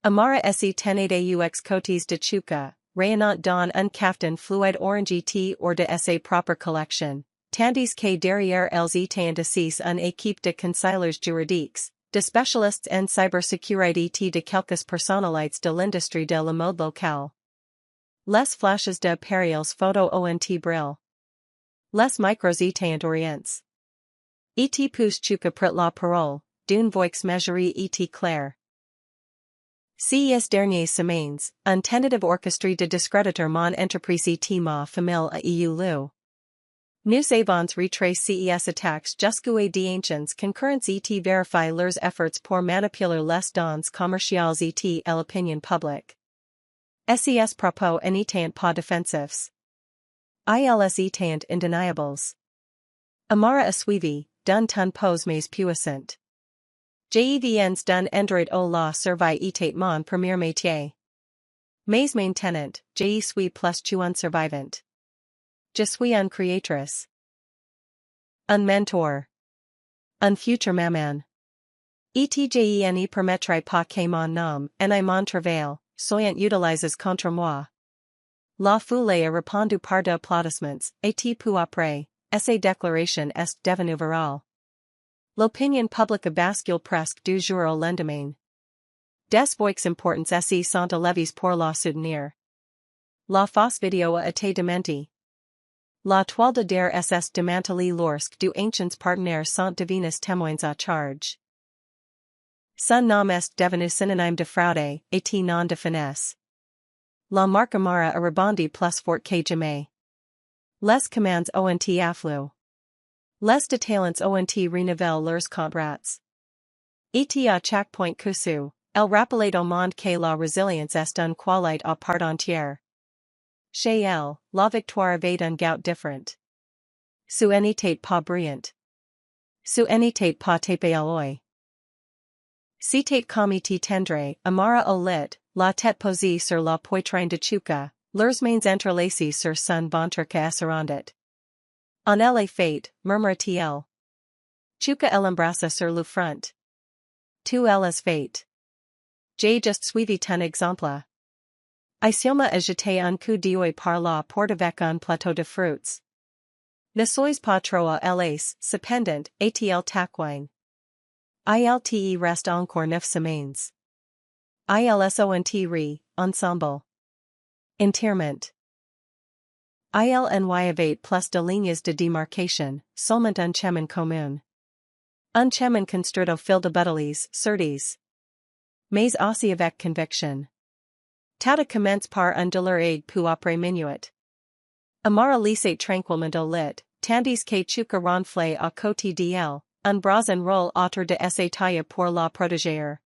Amara se tenait aux côtés de Chuka, rayonnant dans un caftan fluide orangé or de sa propre collection, tandis que derrière elles étaient assises une équipe de conseillers juridiques, de spécialistes en cybersécurité de quelques personnalités de l'industrie de la mode locale. Les flashes de appareils photo ont brillent. Les micros étaient orients. Et pousse Chuka prit la parole, d'une voix mesurée et claire. Ces dernières semaines, un tentative orchestré de discréditer mon entreprise et ma famille a eu lieu. Nous avons retracé ces attaques jusqu'à d'anciennes concurrents et vérifié leurs efforts pour manipuler les données commerciales et l'opinion publique. Ces propos n'étaient pas défensifs. Ils étaient indéniables. Amara a suivi, d'un ton pose mais puissant. J'viens d'un endroit au la survie était mon premier métier. Mais maintenant, je suis plus qu'une survivante. Je suis une créatrice. Un mentor. Un futur maman. Etgene permettrait pas que mon nom et mon travail soient utilisés contre moi. La foule a répondu par d'applaudissements, et peu après, sa déclaration est devenue virale. L'opinion publique bascule presque du jour au lendemain. Des voix importantes se sont élevées pour la soutenir. La fausse vidéo a été démentie. La toile de DARE SS démantelée lorsque du anciens partenaires sont devenus témoins à charge. Son nom est devenu synonyme de fraude, et non de finesse. La marque Amara a rebondi plus fort que jamais. Les commandes ont affluent. Les détaillants ont renouvellé leurs contrats. Et à chaque point cousu, elle rappelait au monde que la résilience est une qualité à part entière. Chez elle, la victoire avait un goût différent. Ce n'était pas brillant. Ce n'était pas tapé à l'œil. C'était comme était tendre, Amara au lit, la tête posée sur la poitrine de Chuka, leurs mains entrelacées sur son ventre qu'assurandit. En elle est faite, murmura-t-il. Chuka l'embrassa sur le front. Tu elle est faite. J'ai juste suivi ton exemple. Isioma a jeté un coup d'œil par la porte avec un plateau de fruits. Ne sois pas trop à l'aise, cependant, et-il taquin. Ilte reste encore 9 semaines. Ilsont ensemble. Enterrement. Il avait plus de lignes de démarcation, seulement un chemin commun. Un chemin construit au fil de batailles, certes. Mais aussi avec conviction. Tata commence par un douleur aide pour après minuit. Amara laissait tranquillement au lit, tandis que Chuka ronflait à côté d'elle, un bras en rôle autour de sa taille pour la protéger.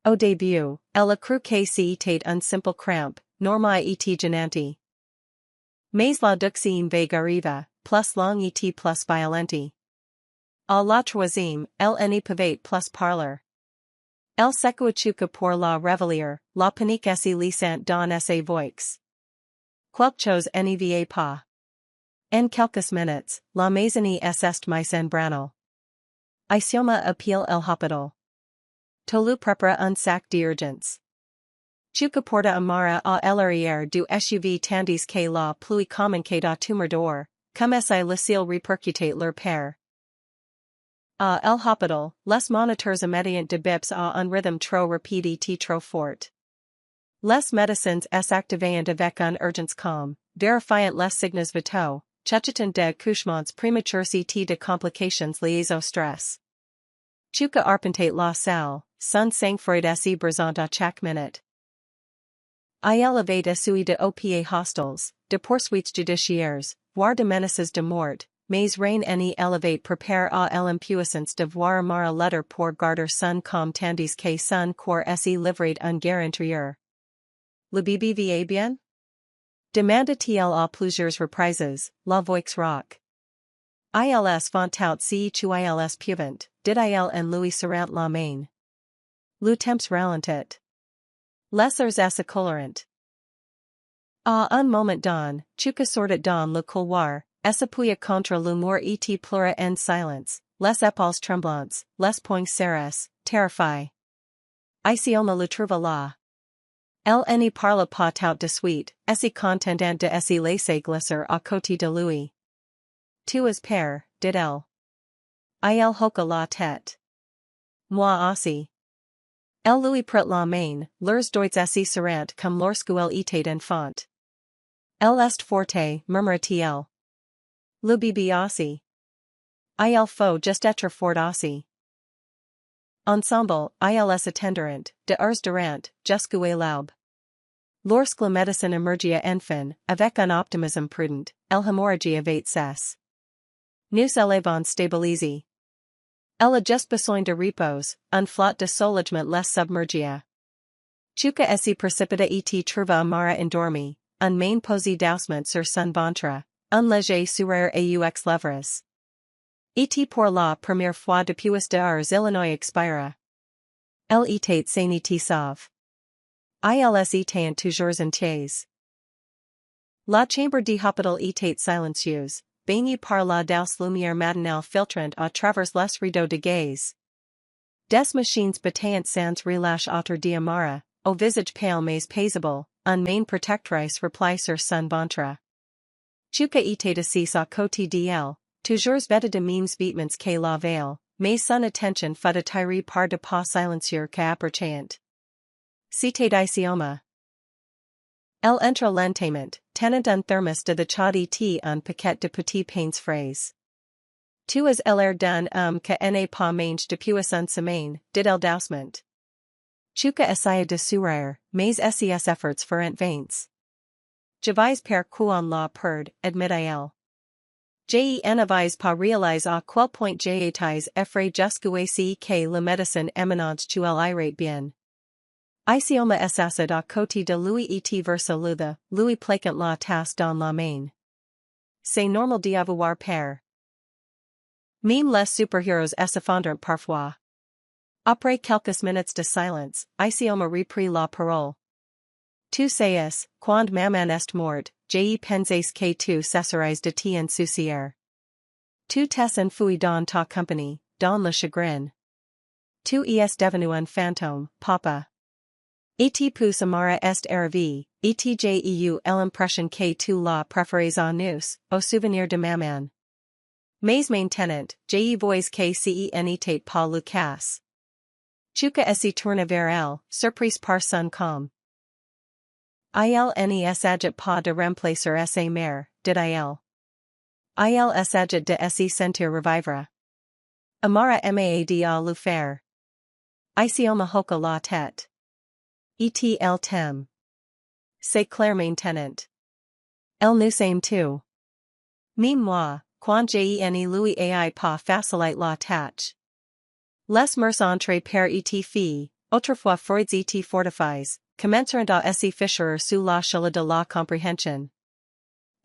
Au début, elle a cru que c'était un simple crampe, norma et gênante. Mais la duxième vague arriva, plus long et plus violente. À la troisième, elle n'y pouvait plus parler. El secuachuca pour la revelier, la panique si lisant dans sa voix. Quelques neva pas. En quelques minutes, la maisonnée est mise en branle. Isioma appeal el hospital. Tolu prepara un sac d'urgence. Chuka porta amara a l'arrière du SUV tandis que la pluie communique à tumeur d'or, comme si le ciel repercutait leur père. A el hospital, les moniteurs immédiats de bips à un rythme trop rapide et trop fort. Les médecins s'activant avec un urgence calme, vérifiant les signes vitaux, chechetant de couchements prématures et de complications liées au stress. Chuka arpentate la salle, sun sang-froid si brisant à chaque minute. Il avait essuyé de OPA hostels, de poursuites judiciaires, voire de menaces de mort, mais rien n'est élevé prépare à l'impuissance de voir mara letter pour garder son comme tandis que son corps est livré en guerre intérieure. Le bébé va bien? Demanda-t-il à plusieurs reprises, la voix rock. Ils font out si tu ils puvant, dit-il en lui serrant la main. Le temps ralentit. Les heures s'accolerant. À un moment donné, Chuka sortit dans le couloir, s'appuya contre le mur et pleura en silence, les épaules tremblantes, les poings serrés, terrifié. Isioma le trouva là. Elle ne parle pas tout de suite, si contendant de se laisser glisser à côté de lui. Tu es père, dit-elle. Il hocha la tête. Moi aussi. Elle lui prit la main, leurs doigts si serrant comme lorsqu'elle était enfant. Elle est forte, murmura-t-il. Le bébé aussi. Il faut juste être fort aussi. Ensemble, ils attendront, de heures durant, jusqu'à l'aube. Lorsque la médecine émergia enfin, avec un optimisme prudent, l'hémorragie avait cessé. Nous l'avons stabilisé. Elle a juste besoin de repos, un flot de soulagement les submergia. Chuka si précipita et trouva Amara endormi, un main posé doucement sur son ventre, un léger sourire aux lèvres. Et pour la première fois depuis de heures Illinois expira. Elle était saine et sauve. Ils étaient toujours entiers. La chambre de l'hôpital était silencieuse, baignée par la douce lumière matinale filtrant à travers les rideaux de gaze. Des machines battaient sans relâche autour d'Amara, au visage pâle mais paisible, un main protectrice replie sur son ventre. Chuka était assis à côté d'elle, toujours vêtu de mêmes vêtements que la veille, mais son attention fut attirée par de pas silencieux qu'appartient. C'était Isioma. Elle entra lentement, tenant un thermos de the chaude tea un paquet de petits pains frais. Tu as l'air d'un homme que n'est pas mange depuis une semaine, dit-elle doucement. Chuka essaya de sourire, mais ses efforts furent vains. Je vais per qu'on la perd, admit-il. Je n'avais pas réalisé à quel point j'étais effrayé jusqu'à ce que la médecine éminente tu l'irait bien. Isioma s'assit à côté de lui et versa lui plaquant la tasse dans la main. C'est normal d'avoir peur. Même les superhéros s'effondrent parfois. Après quelques minutes de silence, Isioma reprit la parole. Tu sais, quand maman est morte, j'ai pensé que tu cesserais de t'en soucier. Tu t'es enfui dans ta compagnie, dans le chagrin. Tu es devenu un fantôme, papa. Et pousse Amara est arrivé, et j'ai eu l'impression que tu la préfères à nous, au souvenir de maman. Mais maintenant, j'ai vois que ce n'était pas le cas. Chuka se tourna vers elle, surprise par son calme. Il ne s'agit pas de remplacer sa mère, dit-il. Il s'agit de se sentir revivre. Amara mad à le faire. Isioma hocha la tête. Et t'aime. C'est clair maintenant. Elle nous aime tout. Même moi, quand je ne lui ai pas facilité la tâche. Les mers entre père et fille, autrefois Freud's et fortifies, commenceront à se ficher sous la chaleur de la compréhension.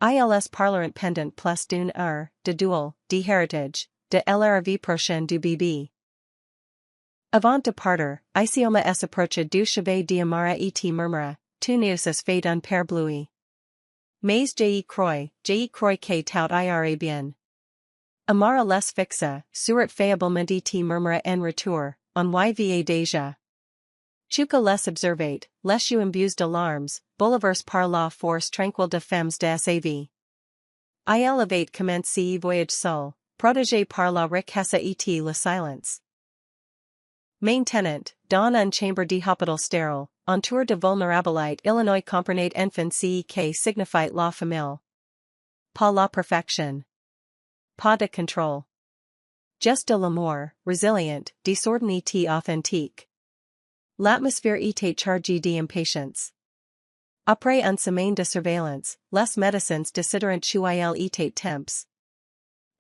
Ils parleront pendant plus d'une heure, de duel, de héritage, de la vie prochaine du bébé. Avant departer, Isioma s approche du chevet d'Amara et murmura, tu neus es fait un père blui. Mais je crois que tout ira bien. Amara les fixa, surat faiblement et murmura en retour, on y va déjà. Chuka les observate, les you imbues d'alarmes, boulevers par la force tranquille de femmes de sav. I elevate commence voyage seul, protégé par la riquesse et la silence. Main tenant, dans un chambre de hôpital stérile, entour de vulnérabilité Illinois comprenait enfant que signifie la famille. Pas la perfection. Pas de contrôle. Just de l'amour, résilient, désordonnée authentique. L'atmosphère était chargée d'impatience. Après une semaine de surveillance, les médecins décideront qu'il était temps.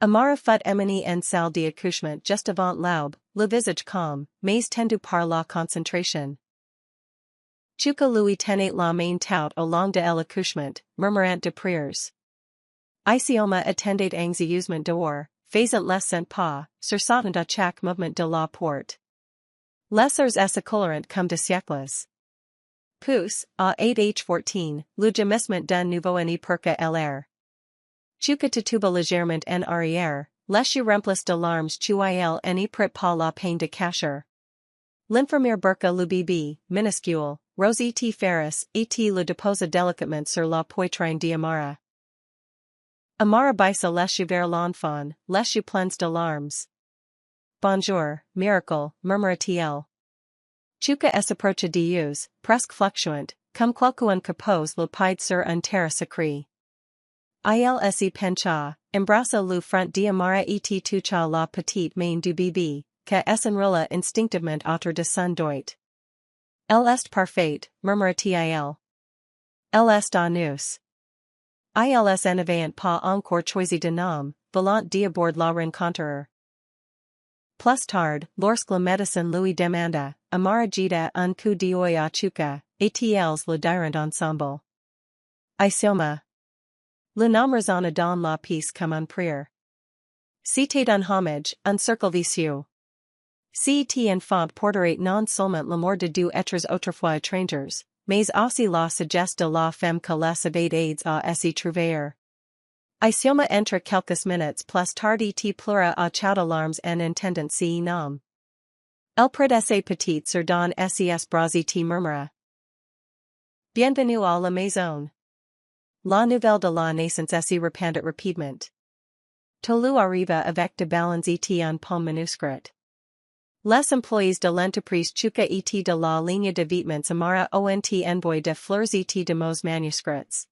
Amara fut emmené en salle d'accouchement juste avant l'aube, le visage calme, mais tendu par la concentration. Chuka lui tenait la main tout au long de l'accouchement, murmurant de prières. Isioma attendait anxieusement dehors, faisant les cent pas, sursautant à chaque mouvement de la porte. Les heures s'écoulèrent comme de siècles. Puis, à 8h14, le gémissement d'un nouveau ennemi perca l'air. Chuka tituba légèrement en arrière, les yeux remplis d'alarmes qu'il n'y prit pas la peine de cacher. L'infirmière burka le bébé, minuscule, rose et ferris, et le déposa délicatement sur la poitrine d'Amara. Amara baissa les yeux vers l'enfant, les yeux pleins d'alarmes. Bonjour, miracle, murmura-t-il. Chuka s'approcha d'eux, presque fluctuant, comme quelqu'un que pose le pied sur un terre secret. Il se pencha, embrassa le front d'Amara et toucha la petite main du bébé, que s'enroula instinctivement autour de son doigt. Elle est parfaite, murmura-t-il. Elle est à nous. Ils n'avaient pas encore choisi de nom, volant d'abord la rencontrer. Plus tard, lorsque le médecin lui demanda, Amara jeta un coup d'œil à Chuka, et ils le dirent ensemble. Isioma. Le nom résonna dans la pièce comme un prière. C'était un hommage, un cercle vicieux. Cet enfant porterait non seulement l'amour de deux êtres autrefois étrangers, mais aussi la sagesse de la femme que les avait aidés à s'y trouver. Isioma entre quelques minutes plus tard et pleura à chaudes alarmes en entendant ce nom. Elle prit ses petites sur don ses bras et murmura. Bienvenue à la maison. La nouvelle de la naissance se répandit rapidement. Tolu arriva avec de ballons et un pomme manuscrit. Les employés de l'entreprise Chuka et de la ligne de vêtements Amara ont envoyé de fleurs et de mots manuscrits.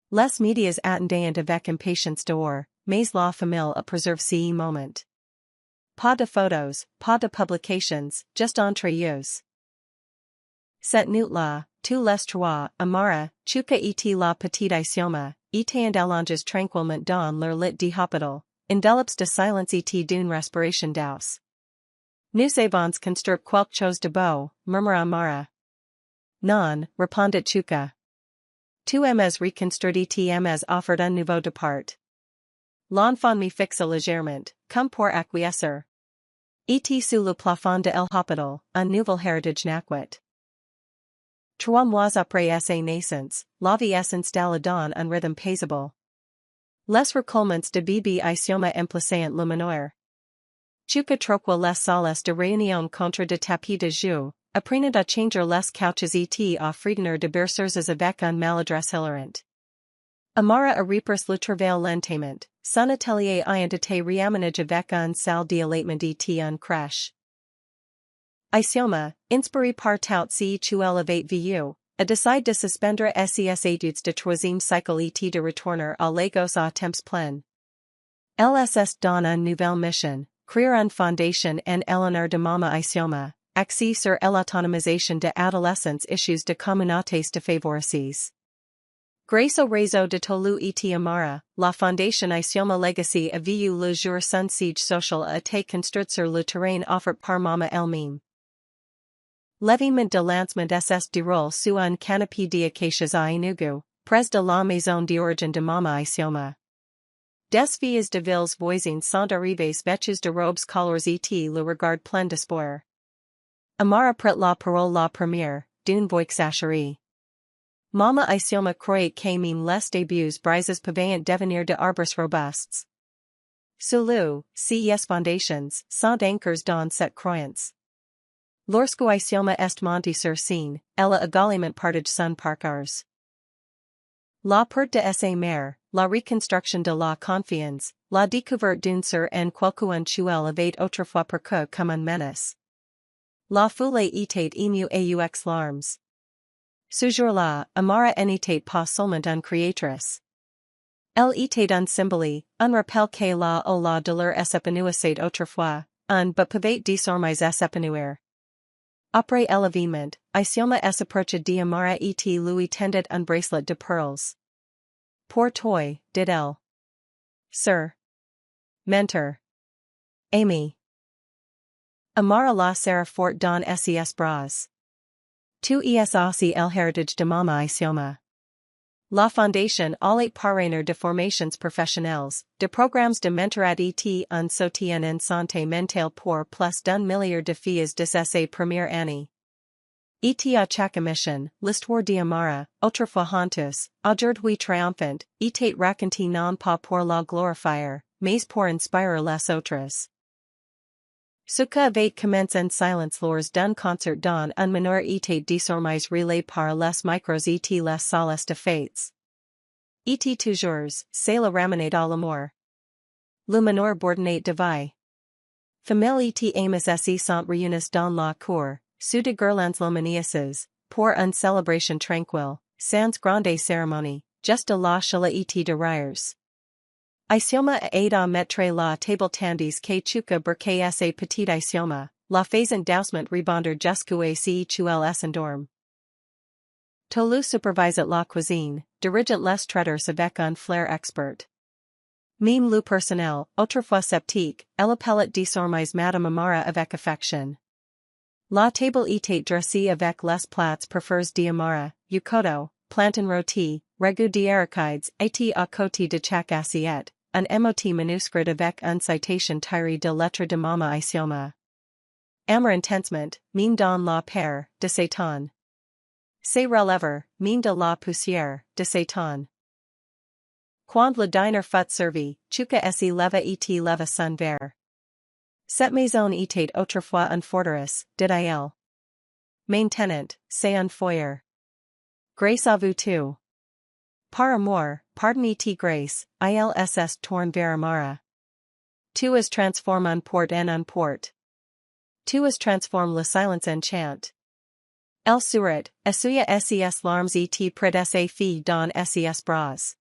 Les médias attendaient avec impatience dehors, mais la famille a préservé ce moment. Pas de photos, pas de publications, juste entre eux. Cette nuit-là, tous les trois, Amara, Chuka et la petite Isioma, étaient allongés tranquillement dans leur lit d'hôpital, envelopes de silence et d'une respiration douce. Nous avons construit quelque chose de beau, murmura Amara. Non, répondit Chuka. Tu aimes reconstruire et aimes offert un nouveau départ. L'enfant me fixa légèrement, comme pour acquiescer. Et sous le plafond de l'hôpital, un nouvel héritage naquit. 3 mois après sa naissance, la vie s'installe dans un rythme paisible. Les recollements de bébé Isioma emplacent le meneur. Chuka troqua les salles de réunion contre de tapis de jeu, apprenant à changer les couches et à freiner de berceuses avec un maladresse hilarante. Amara a repris le travail lentement, son atelier ayant été réaménagé avec une salle d'allaitement et une crèche. Isioma, inspiré par tout ce qu'elle avait vu, a décidé de suspendre ses études de troisième cycle et de retourner à Lagos à temps plein. LSS dans une nouvelle mission, créer une fondation en l'honneur de Mama Isioma, axée sur l'autonomisation de adolescents issus de communautés défavorisées. Grâce au réseau de Tolu et Amara, la fondation Isioma Legacy a vu le jour son siège social a été construit sur le terrain offert par Mama elle-même. L'événement de lancement SS déroule sous un canopy d'acacias à Enugu, près de la maison d'origine de Mama Isioma. Des filles de villes voisines sont arrivées vêtues de robes colores et le regard plein d'espoir. Amara pret la parole la première, d'une voix sacherie. Mama isioma croyait que même les débuts brises peuvent devenir de arbres robustes. Sous ces fondations, sont anchors dans cette croyance. Lorsque isioma est monté sur scène, elle a également partagé son parcours. La perte de sa mère, la reconstruction de la confiance, la découverte d'une sœur en quelqu'un chuel avait autrefois perçu comme un menace. La foule était émue aux larmes. Ce jour-là, Amara n'était pas seulement une créatrice. Elle était un symbole, un rappel que la douleur s'épanouissait autrefois, but pouvait désormais s'épanouir. Après l'événement, isioma s'approcha d'Amara et lui tendait un bracelet de perles. Pour toi, dit-elle. Sir. Mentor. Ami. Amara la serra fort dans ses bras. Tu es aussi el héritage de mama isioma. La fondation allait parrainer de formations professionnelles, de programmes de mentorat et un soutien en santé mentale pour plus d'un milliard de filles de ses premières années. Et à chaque mission, l'histoire d'Amara, autrefois honteuse, aujourd'hui triomphante, était racontée non pas pour la glorifier, mais pour inspirer les autres. Ce que avait commencé en silence lors d'un concert dans un manoir était désormais relayé par les micros et les salles de fêtes. Et toujours, c'est la ramenade à l'amour. Le manoir bordonnait de vie. Famille et amis se sont réunis dans la cour, sous de guirlandes lumineuses, pour une célébration tranquille, sans grande cérémonie, juste de la chala et de rires. Isioma a mettre la table tandis que chuka burke sa petite isioma, la faisant doucement rebondir jusqu'à ce qu'elle s'endorme. Tolu supervisit la cuisine, dirigent les traiteurs avec un flair expert. Même le personnel, autrefois sceptique, elle appelait désormais Madame Amara avec affection. La table était dressée avec les plats préférés d'Amara, yukoto, plantain rôti, ragoût d'arachides et à côté de chaque assiette, un mot manuscrit avec une citation tirée de lettres de mama isioma. Amour intensement, mine dans la paire, de Satan. C'est relève, mine de la poussière, de Satan. Quand le dîner fut servi, chuka se leva et leva son verre. Cette maison était autrefois une forteresse, dit-il. Maintenant, c'est un foyer. Grâce à vous tous. Par amour, pardon et grâce, ILSS tourne vers Amara. Tu as transformé un port en un port. Tu as transformé le silence en chant. El sourit, essuya ses larmes et pret sa fille dans ses bras.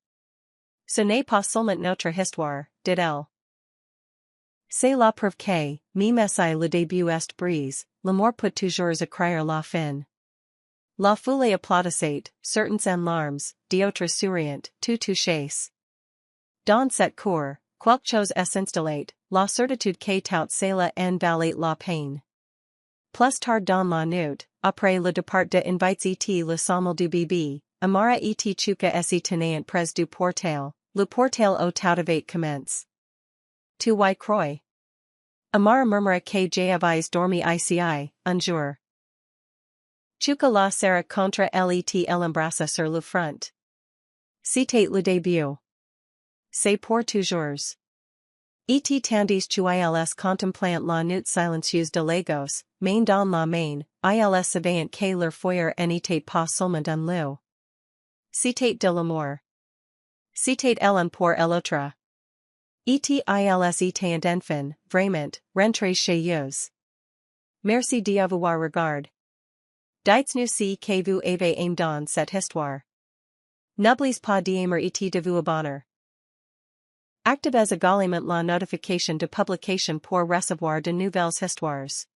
Ce n'est pas seulement notre histoire, dit-elle. C'est la preuve que, même si le début est brise, l'amour peut toujours écrire la fin. La foule applaudissait, certains en larmes, d'autres souriant, tout chase. Dans cette cour, quelque chose s'installait, la certitude que tout cela en valait la peine. Plus tard dans la nuit, après le départ de invites et le sommel du bébé, Amara et chuka se tenaient près du portail, le portail au tout commence. Tu y crois? Amara murmura que j'avais dormi ici, un jour. Chuka la serra contre elle et l'embrassa sur le front. C'était le début. C'est pour toujours. Et tandis qu'ils contemplant la nuit silencieuse de Lagos, main dans la main, ils savaient que leur foyer n'était pas seulement un lieu. C'était de l'amour. C'était l'un pour l'autre. Et ils étaient un enfant, vraiment, rentrés chez eux. Merci d'avoir regardé. Dites-nous si que vous avez aimé dans cette histoire. N'oubliez pas d'aimer et de vous abonner. Activez également la notification de publication pour recevoir de nouvelles histoires.